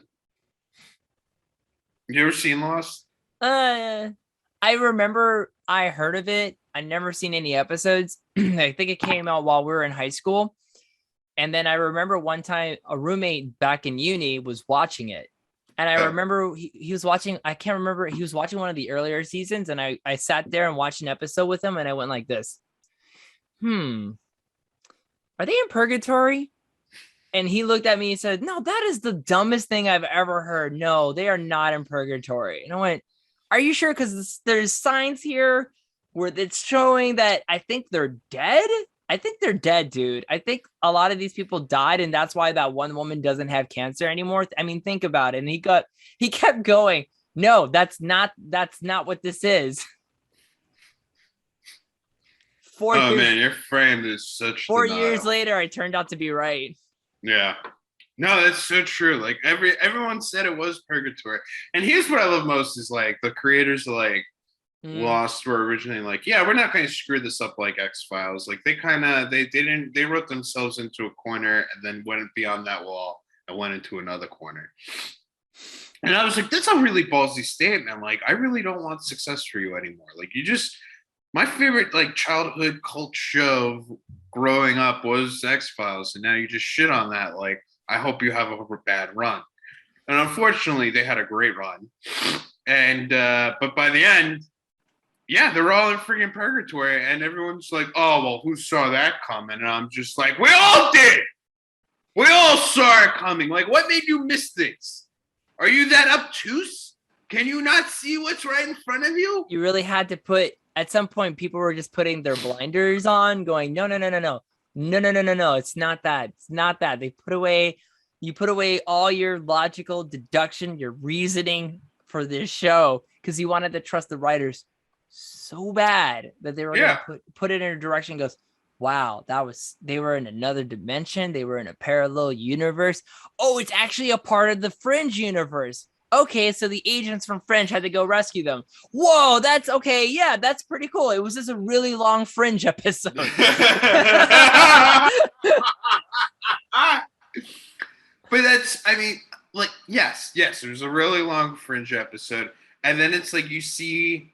You ever seen Lost? I remember I heard of it. I never seen any episodes. I think it came out while we were in high school. And then I remember one time a roommate back in uni was watching it. And I remember he was watching, I can't remember, he was watching one of the earlier seasons. And I sat there and watched an episode with him and I went like this. Are they in purgatory? And he looked at me and said, no, that is the dumbest thing I've ever heard. No, they are not in purgatory. And I went, are you sure? Because there's signs here where it's showing that I think they're dead. I think they're dead, dude. I think a lot of these people died. And that's why that one woman doesn't have cancer anymore. I mean, think about it. And he kept going, no, that's not what this is. Man, your friend is such 4 years later, I turned out to be right. Yeah. No, that's so true. Like everyone said it was purgatory. And here's what I love most is like the creators of like Lost were originally like, yeah, we're not going to screw this up like X-Files. Like they wrote themselves into a corner and then went beyond that wall and went into another corner. And I was like, that's a really ballsy statement. Like, I really don't want success for you anymore. Like my favorite like childhood cult show growing up was X-Files, and now you just shit on that. Like, I hope you have a bad run. And unfortunately, they had a great run. And but by the end, yeah, they're all in freaking purgatory, and everyone's like, "Oh, well, who saw that coming?" And I'm just like, "We all did. We all saw it coming. Like, what made you miss this? Are you that obtuse? Can you not see what's right in front of you?" You really had to put. At some point, people were just putting their blinders on, going, no. No. It's not that. It's not that. You put away all your logical deduction, your reasoning for this show because you wanted to trust the writers so bad that they were going to put it in a direction. Goes, wow, they were in another dimension. They were in a parallel universe. Oh, it's actually a part of the Fringe universe. Okay, so the agents from Fringe had to go rescue them. Whoa, that's okay. Yeah, that's pretty cool. It was just a really long Fringe episode. But that's, I mean, like, yes, it was a really long Fringe episode. And then it's like you see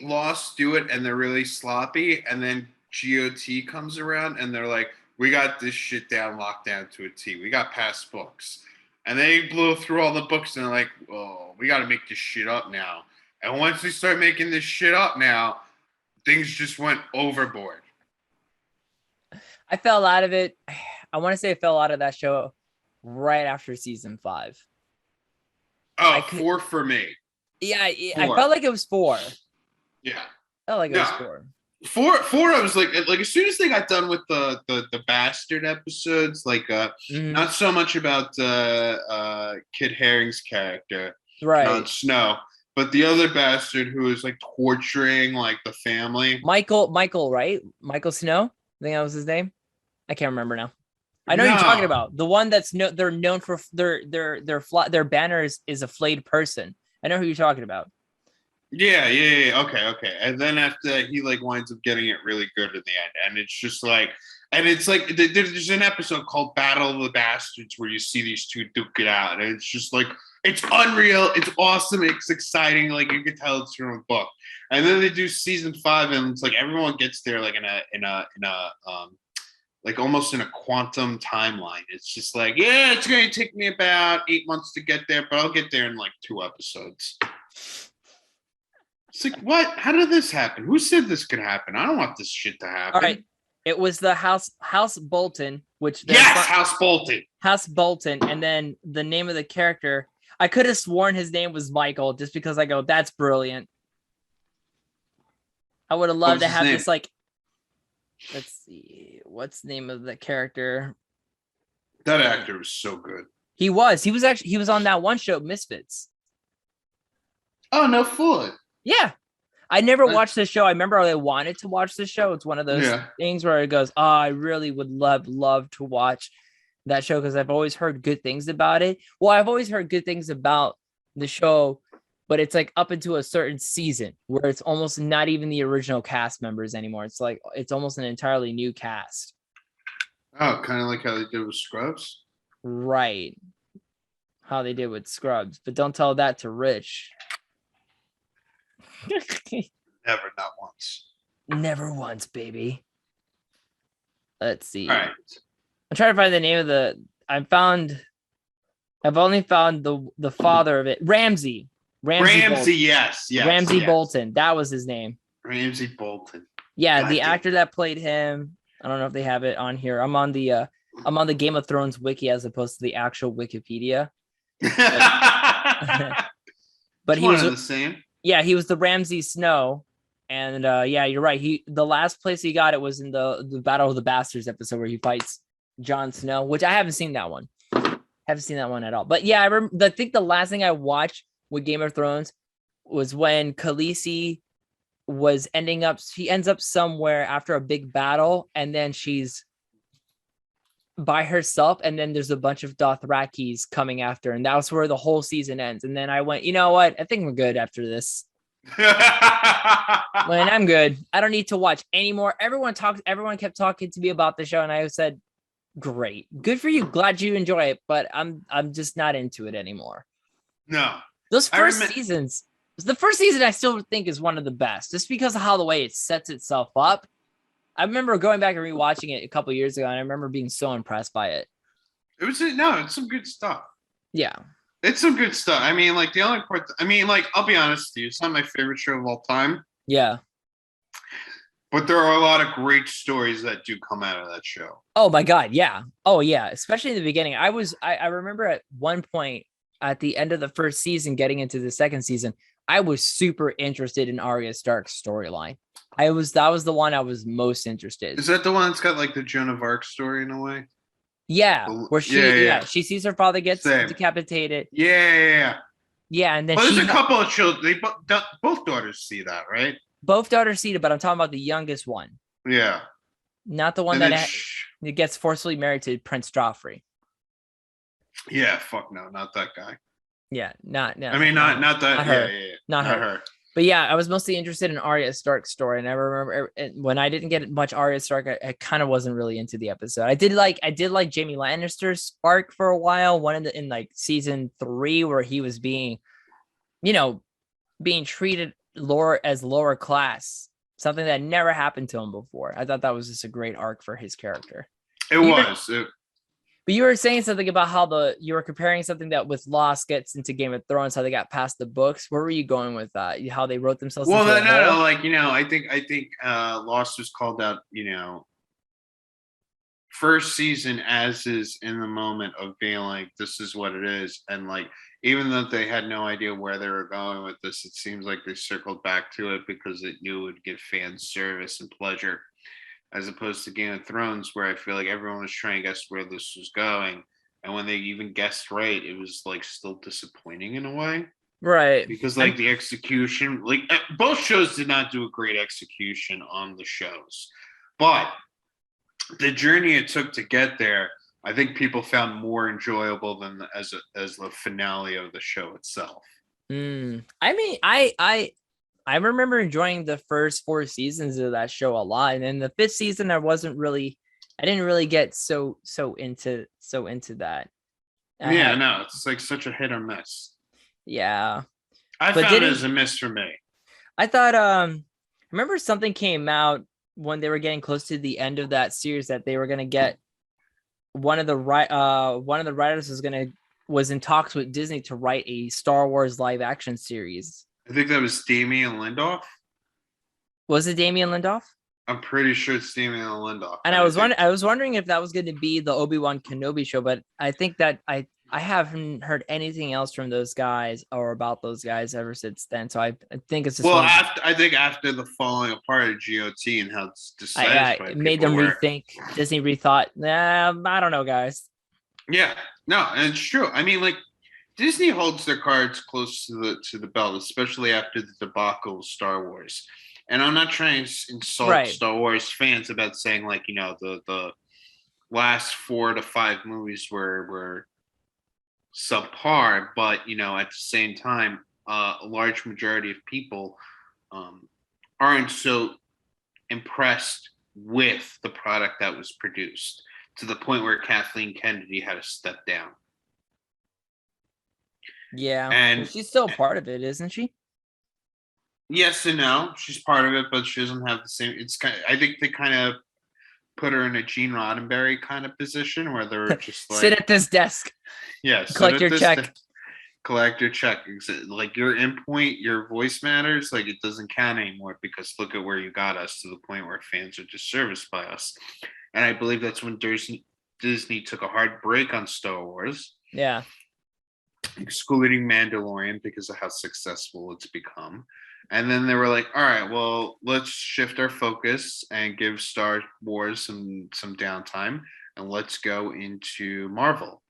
Lost do it and they're really sloppy. And then GOT comes around and they're like, we got this shit down, locked down to a T. We got past books. And they blow through all the books and they're like, oh, we got to make this shit up now. And once we start making this shit up now, things just went overboard. I fell out of it. I want to say I fell out of that show right after season 5. Oh, 4 for me. Yeah, 4. I felt like it was 4. Yeah. I felt like it was 4. 4, I was like as soon as they got done with the bastard episodes, like not so much about Kid Haring's character, right, Jon Snow, but the other bastard who was like torturing like the family. Michael, right? Michael Snow, I think that was his name. I can't remember now. I know you're talking about the one that's they're known for their banner is a flayed person. I know who you're talking about. Yeah. Okay. And then after that, he like winds up getting it really good in the end. And it's just like, and it's like, there's an episode called Battle of the Bastards where you see these two duke it out. And it's just like, it's unreal. It's awesome. It's exciting. Like you can tell it's from a book. And then they do season 5 and it's like everyone gets there like in a like almost in a quantum timeline. It's just like, yeah, it's going to take me about 8 months to get there, but I'll get there in like 2 episodes. It's like, what? How did this happen? Who said this could happen? I don't want this shit to happen. All right. It was the House Bolton, which House Bolton. House Bolton, and then the name of the character. I could have sworn his name was Michael, just because I go, that's brilliant. I would have loved to have this like. Let's see, what's the name of the character? That actor was so good. He was on that one show, Misfits. Oh, no fool. Yeah. I never watched this show. I remember I wanted to watch this show. It's one of those things where it goes, oh, I really would love to watch that show because I've always heard good things about it. Well, I've always heard good things about the show, but it's like up into a certain season where it's almost not even the original cast members anymore. It's like, it's almost an entirely new cast. Oh, kind of like how they did with Scrubs? Right. How they did with Scrubs. But don't tell that to Rich. Never, not once. Never once, baby. Let's see. All right. I'm trying to find the name of the. I've only found the father of it. Ramsey. Yes. Ramsey Bolton. That was his name. Ramsey Bolton. Yeah, God, the actor that played him. I don't know if they have it on here. I'm on the Game of Thrones wiki as opposed to the actual Wikipedia. But he was the same. Yeah, he was the Ramsey Snow, and yeah, you're right. The last place he got it was in the Battle of the Bastards episode where he fights Jon Snow, which I haven't seen that one. Haven't seen that one at all. But yeah, I think the last thing I watched with Game of Thrones was when Khaleesi she ends up somewhere after a big battle, and then she's by herself, and then there's a bunch of Dothrakis coming after, and that's where the whole season ends. And then I went, you know what? I think we're good after this. When I'm good. I don't need to watch anymore. Everyone kept talking to me about the show, and I said, great. Good for you. Glad you enjoy it, but I'm just not into it anymore. No. Those first seasons, the first season I still think is one of the best, just because of how the way it sets itself up. I remember going back and rewatching it a couple of years ago, and I remember being so impressed by it. It's some good stuff. Yeah. It's some good stuff. I mean, like, the only part, I'll be honest with you, it's not my favorite show of all time. Yeah. But there are a lot of great stories that do come out of that show. Oh, my God. Yeah. Oh, yeah. Especially in the beginning. I remember at one point at the end of the first season, getting into the second season, I was super interested in Arya Stark's storyline. That was the one I was most interested. Is that the one that's got like the Joan of Arc story in a way? Yeah, where she sees her father gets decapitated. Yeah. Yeah, and then there's a couple of children. They both daughters see that, right? Both daughters see it, but I'm talking about the youngest one. Yeah. Not the one that gets forcibly married to Prince Joffrey. Yeah, fuck no, not that guy. Yeah, not I mean, not that. Not her. Yeah. Not her. But yeah, I was mostly interested in Arya Stark's story, and I remember when I didn't get much Arya Stark, I kind of wasn't really into the episode. I did like Jaime Lannister's arc for a while. One in like season 3, where he was being treated as lower class, something that never happened to him before. I thought that was just a great arc for his character. But you were saying something about how you were comparing something that with Lost gets into Game of Thrones, how they got past the books. Where were you going with that? How they wrote themselves? Well, no, like, I think Lost was called out, first season as is in the moment of being like, this is what it is. And like, even though they had no idea where they were going with this, it seems like they circled back to it because it knew it would give fans service and pleasure. As opposed to Game of Thrones, where I feel like everyone was trying to guess where this was going. And when they even guessed right, it was like still disappointing in a way. Right. Because like the execution, like both shows did not do a great execution on the shows. But the journey it took to get there, I think people found more enjoyable than as the finale of the show itself. I mean, I remember enjoying the first 4 seasons of that show a lot, and then the 5th season, I didn't really get so into that. It's like such a hit or miss. Yeah, I found it as a miss for me. I thought, I remember something came out when they were getting close to the end of that series that they were gonna get one of the writers was in talks with Disney to write a Star Wars live action series. I think that was Damien Lindelof. Was it Damien Lindelof? I'm pretty sure it's Damien Lindelof. And I was wondering if that was going to be the Obi-Wan Kenobi show, but I think that I haven't heard anything else from those guys or about those guys ever since then. So I think it's just I think after the falling apart of GOT and how it's dissatisfied, it made them rethink. Disney rethought. I don't know, guys. Yeah, no, and it's true. I mean, like, Disney holds their cards close to the belt, especially after the debacle of Star Wars. And I'm not trying to insult Star Wars fans about saying, like, the last 4 to 5 movies were subpar, but at the same time, a large majority of people aren't so impressed with the product that was produced, to the point where Kathleen Kennedy had to step down. Yeah, and she's still part of it, isn't she? Yes and no. She's part of it, but she doesn't have the same. I think they kind of put her in a Gene Roddenberry kind of position where they're just like, sit at this desk. Yes. Yeah, collect your check. Collect your check. Like, your endpoint, your voice matters. Like, it doesn't count anymore because look at where you got us, to the point where fans are disserviced by us. And I believe that's when Disney took a hard break on Star Wars. Yeah. Excluding Mandalorian because of how successful it's become. And then they were like, all right, well, let's shift our focus and give Star Wars some downtime, and let's go into Marvel.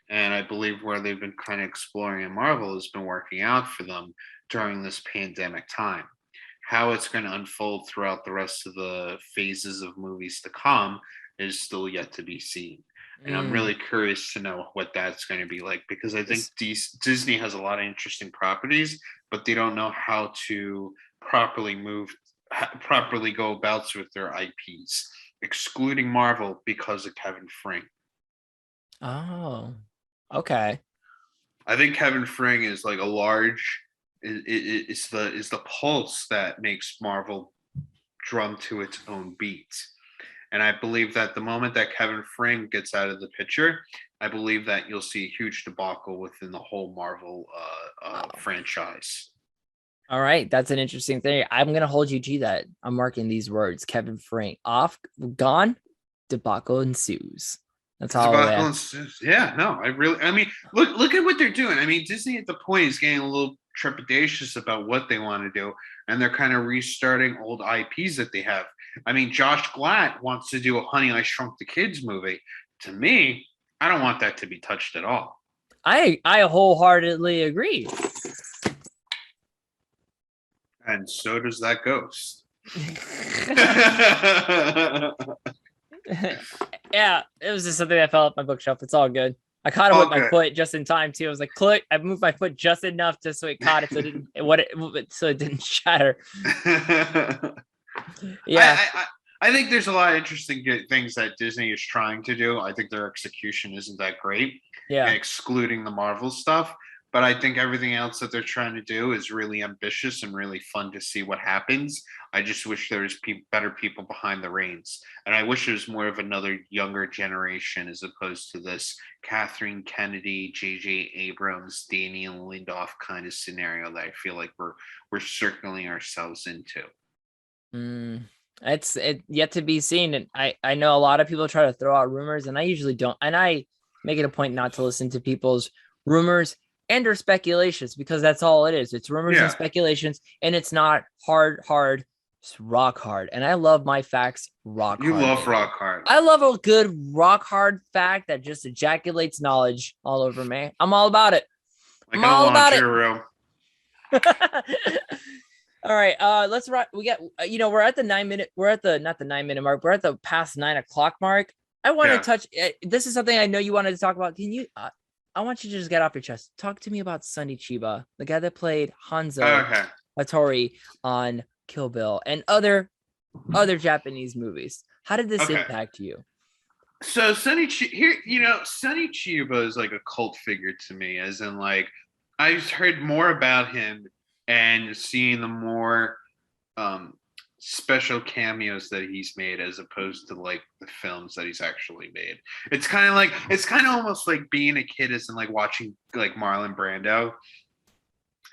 And I believe where they've been kind of exploring in Marvel has been working out for them during this pandemic time. How it's going to unfold throughout the rest of the phases of movies to come is still yet to be seen. And I'm really curious to know what that's going to be like, because I think Disney has a lot of interesting properties, but they don't know how to properly go about with their IPs, excluding Marvel because of Kevin Feige. Oh, okay. I think Kevin Feige is like is the pulse that makes Marvel drum to its own beat. And I believe that the moment that Kevin Feige gets out of the picture, I believe that you'll see a huge debacle within the whole Marvel franchise. All right. That's an interesting thing. I'm going to hold you to that. I'm marking these words. Kevin Feige off, gone, debacle ensues. That's all. Yeah, no, I mean, look at what they're doing. I mean, Disney at the point is getting a little trepidatious about what they want to do, and they're kind of restarting old IPs that they have. I mean, Josh Glatt wants to do a Honey, I Shrunk the Kids movie. To me, I don't want that to be touched at all. I wholeheartedly agree. And so does that ghost. Yeah, it was just something that fell off my bookshelf. It's all good. I caught it with my foot just in time too. I was like, click. I moved my foot just enough just so it caught it, so it didn't shatter. Yeah, I think there's a lot of interesting things that Disney is trying to do. I think their execution isn't that great. Yeah, excluding the Marvel stuff. But I think everything else that they're trying to do is really ambitious and really fun to see what happens. I just wish there was better people behind the reins. And I wish it was more of another younger generation as opposed to this Kathleen Kennedy, J.J. Abrams, Daniel Lindoff kind of scenario that I feel like we're circling ourselves into. It's yet to be seen. And I know a lot of people try to throw out rumors, and I usually don't. And I make it a point not to listen to people's rumors and or speculations, because that's all it is. It's rumors and speculations, and it's not hard. It's rock hard. And I love my facts rock hard. You love rock hard. I love a good rock hard fact that just ejaculates knowledge all over me. I'm all about it. I'm all about it. All right, let's rock. We got, we're at the 9 minute. We're at the not the 9 minute mark. We're at the past 9 o'clock mark. I want to touch. This is something I know you wanted to talk about. Can you? I want you to just get off your chest. Talk to me about Sonny Chiba, the guy that played Hanzo Hattori on Kill Bill and other Japanese movies. How did this impact you? So Sonny Chiba is like a cult figure to me, as in like I've heard more about him and seeing the more special cameos that he's made as opposed to like the films that he's actually made. It's kind of almost like being a kid and like watching like Marlon Brando.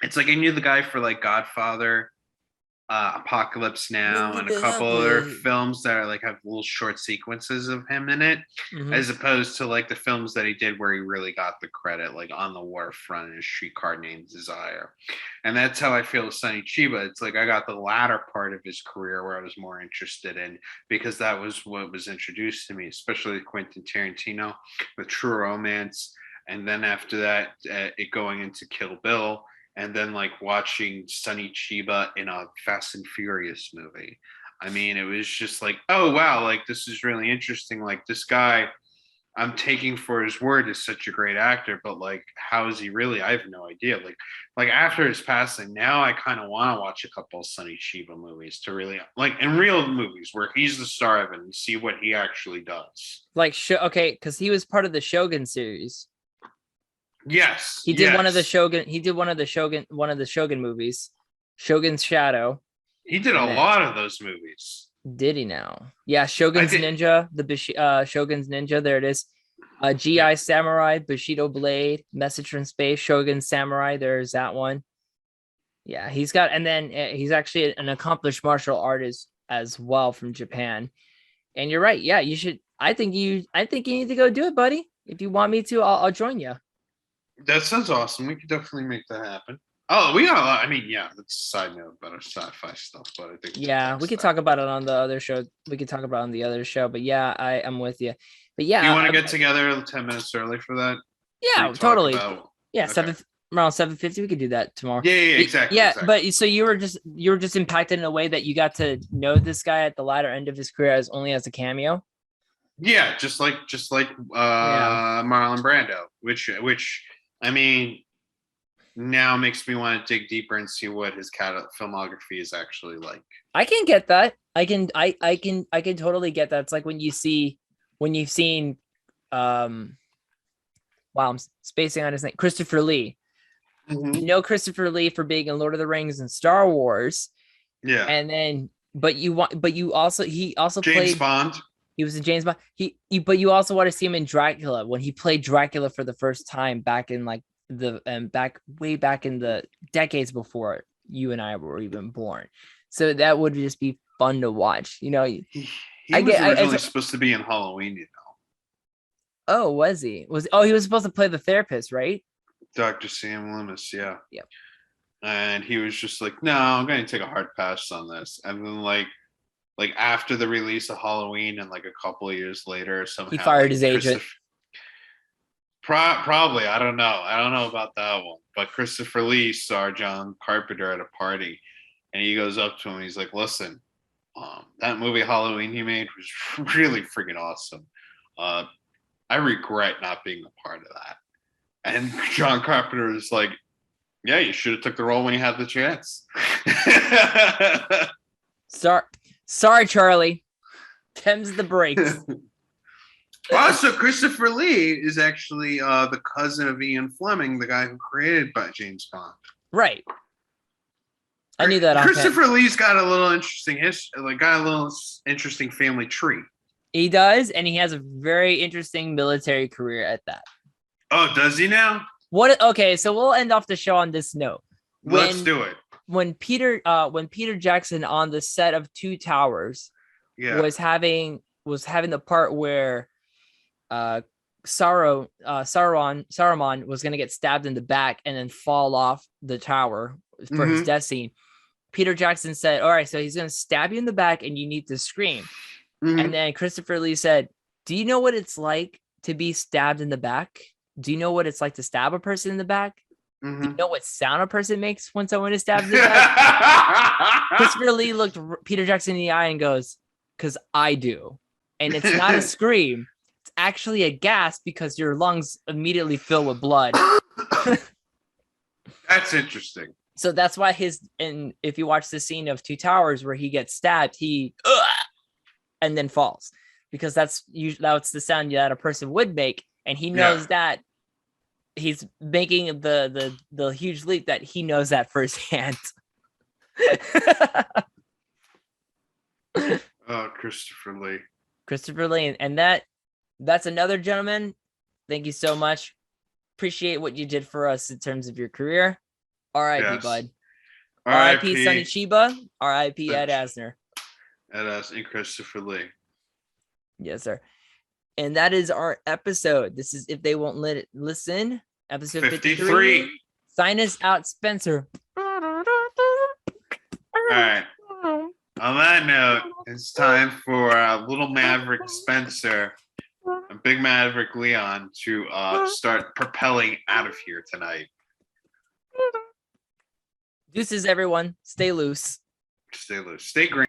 It's like I knew the guy for like Godfather, Apocalypse Now, and a couple other films that are like have little short sequences of him in it, as opposed to like the films that he did where he really got the credit, like On the Waterfront and A Streetcar Named Desire. And that's how I feel with Sonny Chiba. It's like I got the latter part of his career where I was more interested in, because that was what was introduced to me, especially Quentin Tarantino with True Romance, and then after that, it going into Kill Bill. And then like watching Sonny Chiba in a Fast and Furious movie. I mean, it was just like, oh, wow, like this is really interesting. Like this guy, I'm taking for his word, is such a great actor, but like, how is he really? I have no idea. Like after his passing, now I kind of want to watch a couple of Sonny Chiba movies to really, like in real movies where he's the star of it and see what he actually does. Like, because he was part of the Shogun series. Yes, he did one of the Shogun. He did one of the Shogun movies, Shogun's Shadow. He did a lot of those movies. Did he now? Yeah, Shogun's Ninja, Shogun's Ninja. There it is. GI Samurai, Bushido Blade, Message from Space, Shogun Samurai. There's that one. Yeah, he's got, and then he's actually an accomplished martial artist as well from Japan. And you're right. Yeah, you should. I think you need to go do it, buddy. If you want me to, I'll join you. That sounds awesome. We could definitely make that happen. Oh, we got a lot. I mean, yeah, that's a side note about our sci-fi stuff, but I think we could talk about it on the other show. But yeah, I'm with you. But yeah, do you want to get together 10 minutes early for that? Yeah, totally. Yeah, okay. Around 7:50, we could do that tomorrow. Yeah, exactly. Yeah, exactly. But so you were just impacted in a way that you got to know this guy at the latter end of his career as a cameo. Yeah, just like Marlon Brando, which I mean, now makes me want to dig deeper and see what his filmography is actually like. I can get that. I can totally get that. It's like when you've seen, wow, I'm spacing on his name, Christopher Lee. Mm-hmm. You know Christopher Lee for being in Lord of the Rings and Star Wars. Yeah. And then, he also James played Bond. He was in James Bond. But you also want to see him in Dracula when he played Dracula for the first time back in like way back in the decades before you and I were even born. So that would just be fun to watch. You know, he was originally supposed to be in Halloween. You know. Oh, was he? He was supposed to play the therapist, right? Dr. Sam Loomis. Yeah. Yep. and he was just like, "No, I'm going to take a hard pass on this." And then like after the release of Halloween, and like a couple of years later, somehow He fired like, his agent. Probably, I don't know about that one. But Christopher Lee saw John Carpenter at a party, and he goes up to him. He's like, "Listen, that movie Halloween he made was really freaking awesome. I regret not being a part of that." And John Carpenter is like, "Yeah, you should have took the role when you had the chance." Sorry, Charlie. Them's the breaks. Also, Christopher Lee is actually the cousin of Ian Fleming, the guy who created James Bond. Right. I knew that. Christopher Lee's got a little interesting history, like got a little interesting family tree. He does, and he has a very interesting military career at that. Oh, does he now? What? Okay, so we'll end off the show on this note. Let's do it. When Peter Jackson on the set of Two Towers was having the part where Saruman was going to get stabbed in the back and then fall off the tower for his death scene. Peter Jackson said, "All right, so he's going to stab you in the back and you need to scream." And then Christopher Lee said, "Do you know what it's like to be stabbed in the back? Do you know what it's like to stab a person in the back? Do you know what sound a person makes when someone is stabbed in the back?" Christopher Lee looked Peter Jackson in the eye and goes, "'Cause I do. And it's not a scream. It's actually a gasp because your lungs immediately fill with blood." That's interesting. So that's why and if you watch the scene of Two Towers where he gets stabbed, he and then falls, because that's the sound that a person would make, and he knows that he's making the huge leap that he knows that firsthand. Oh, Christopher Lee, and that's another gentleman. Thank you so much. Appreciate what you did for us in terms of your career. R.I.P. bud. R.I.P. Sonny Chiba. R.I.P. Ed Asner. Ed Asner and Christopher Lee. Yes, sir. And that is our episode. This is If They Won't Let It Listen, episode 53. Sign us out, Spencer. All right. On that note, it's time for little Maverick Spencer and Big Maverick Leon to start propelling out of here tonight. Deuces, everyone. Stay loose. Stay loose. Stay green.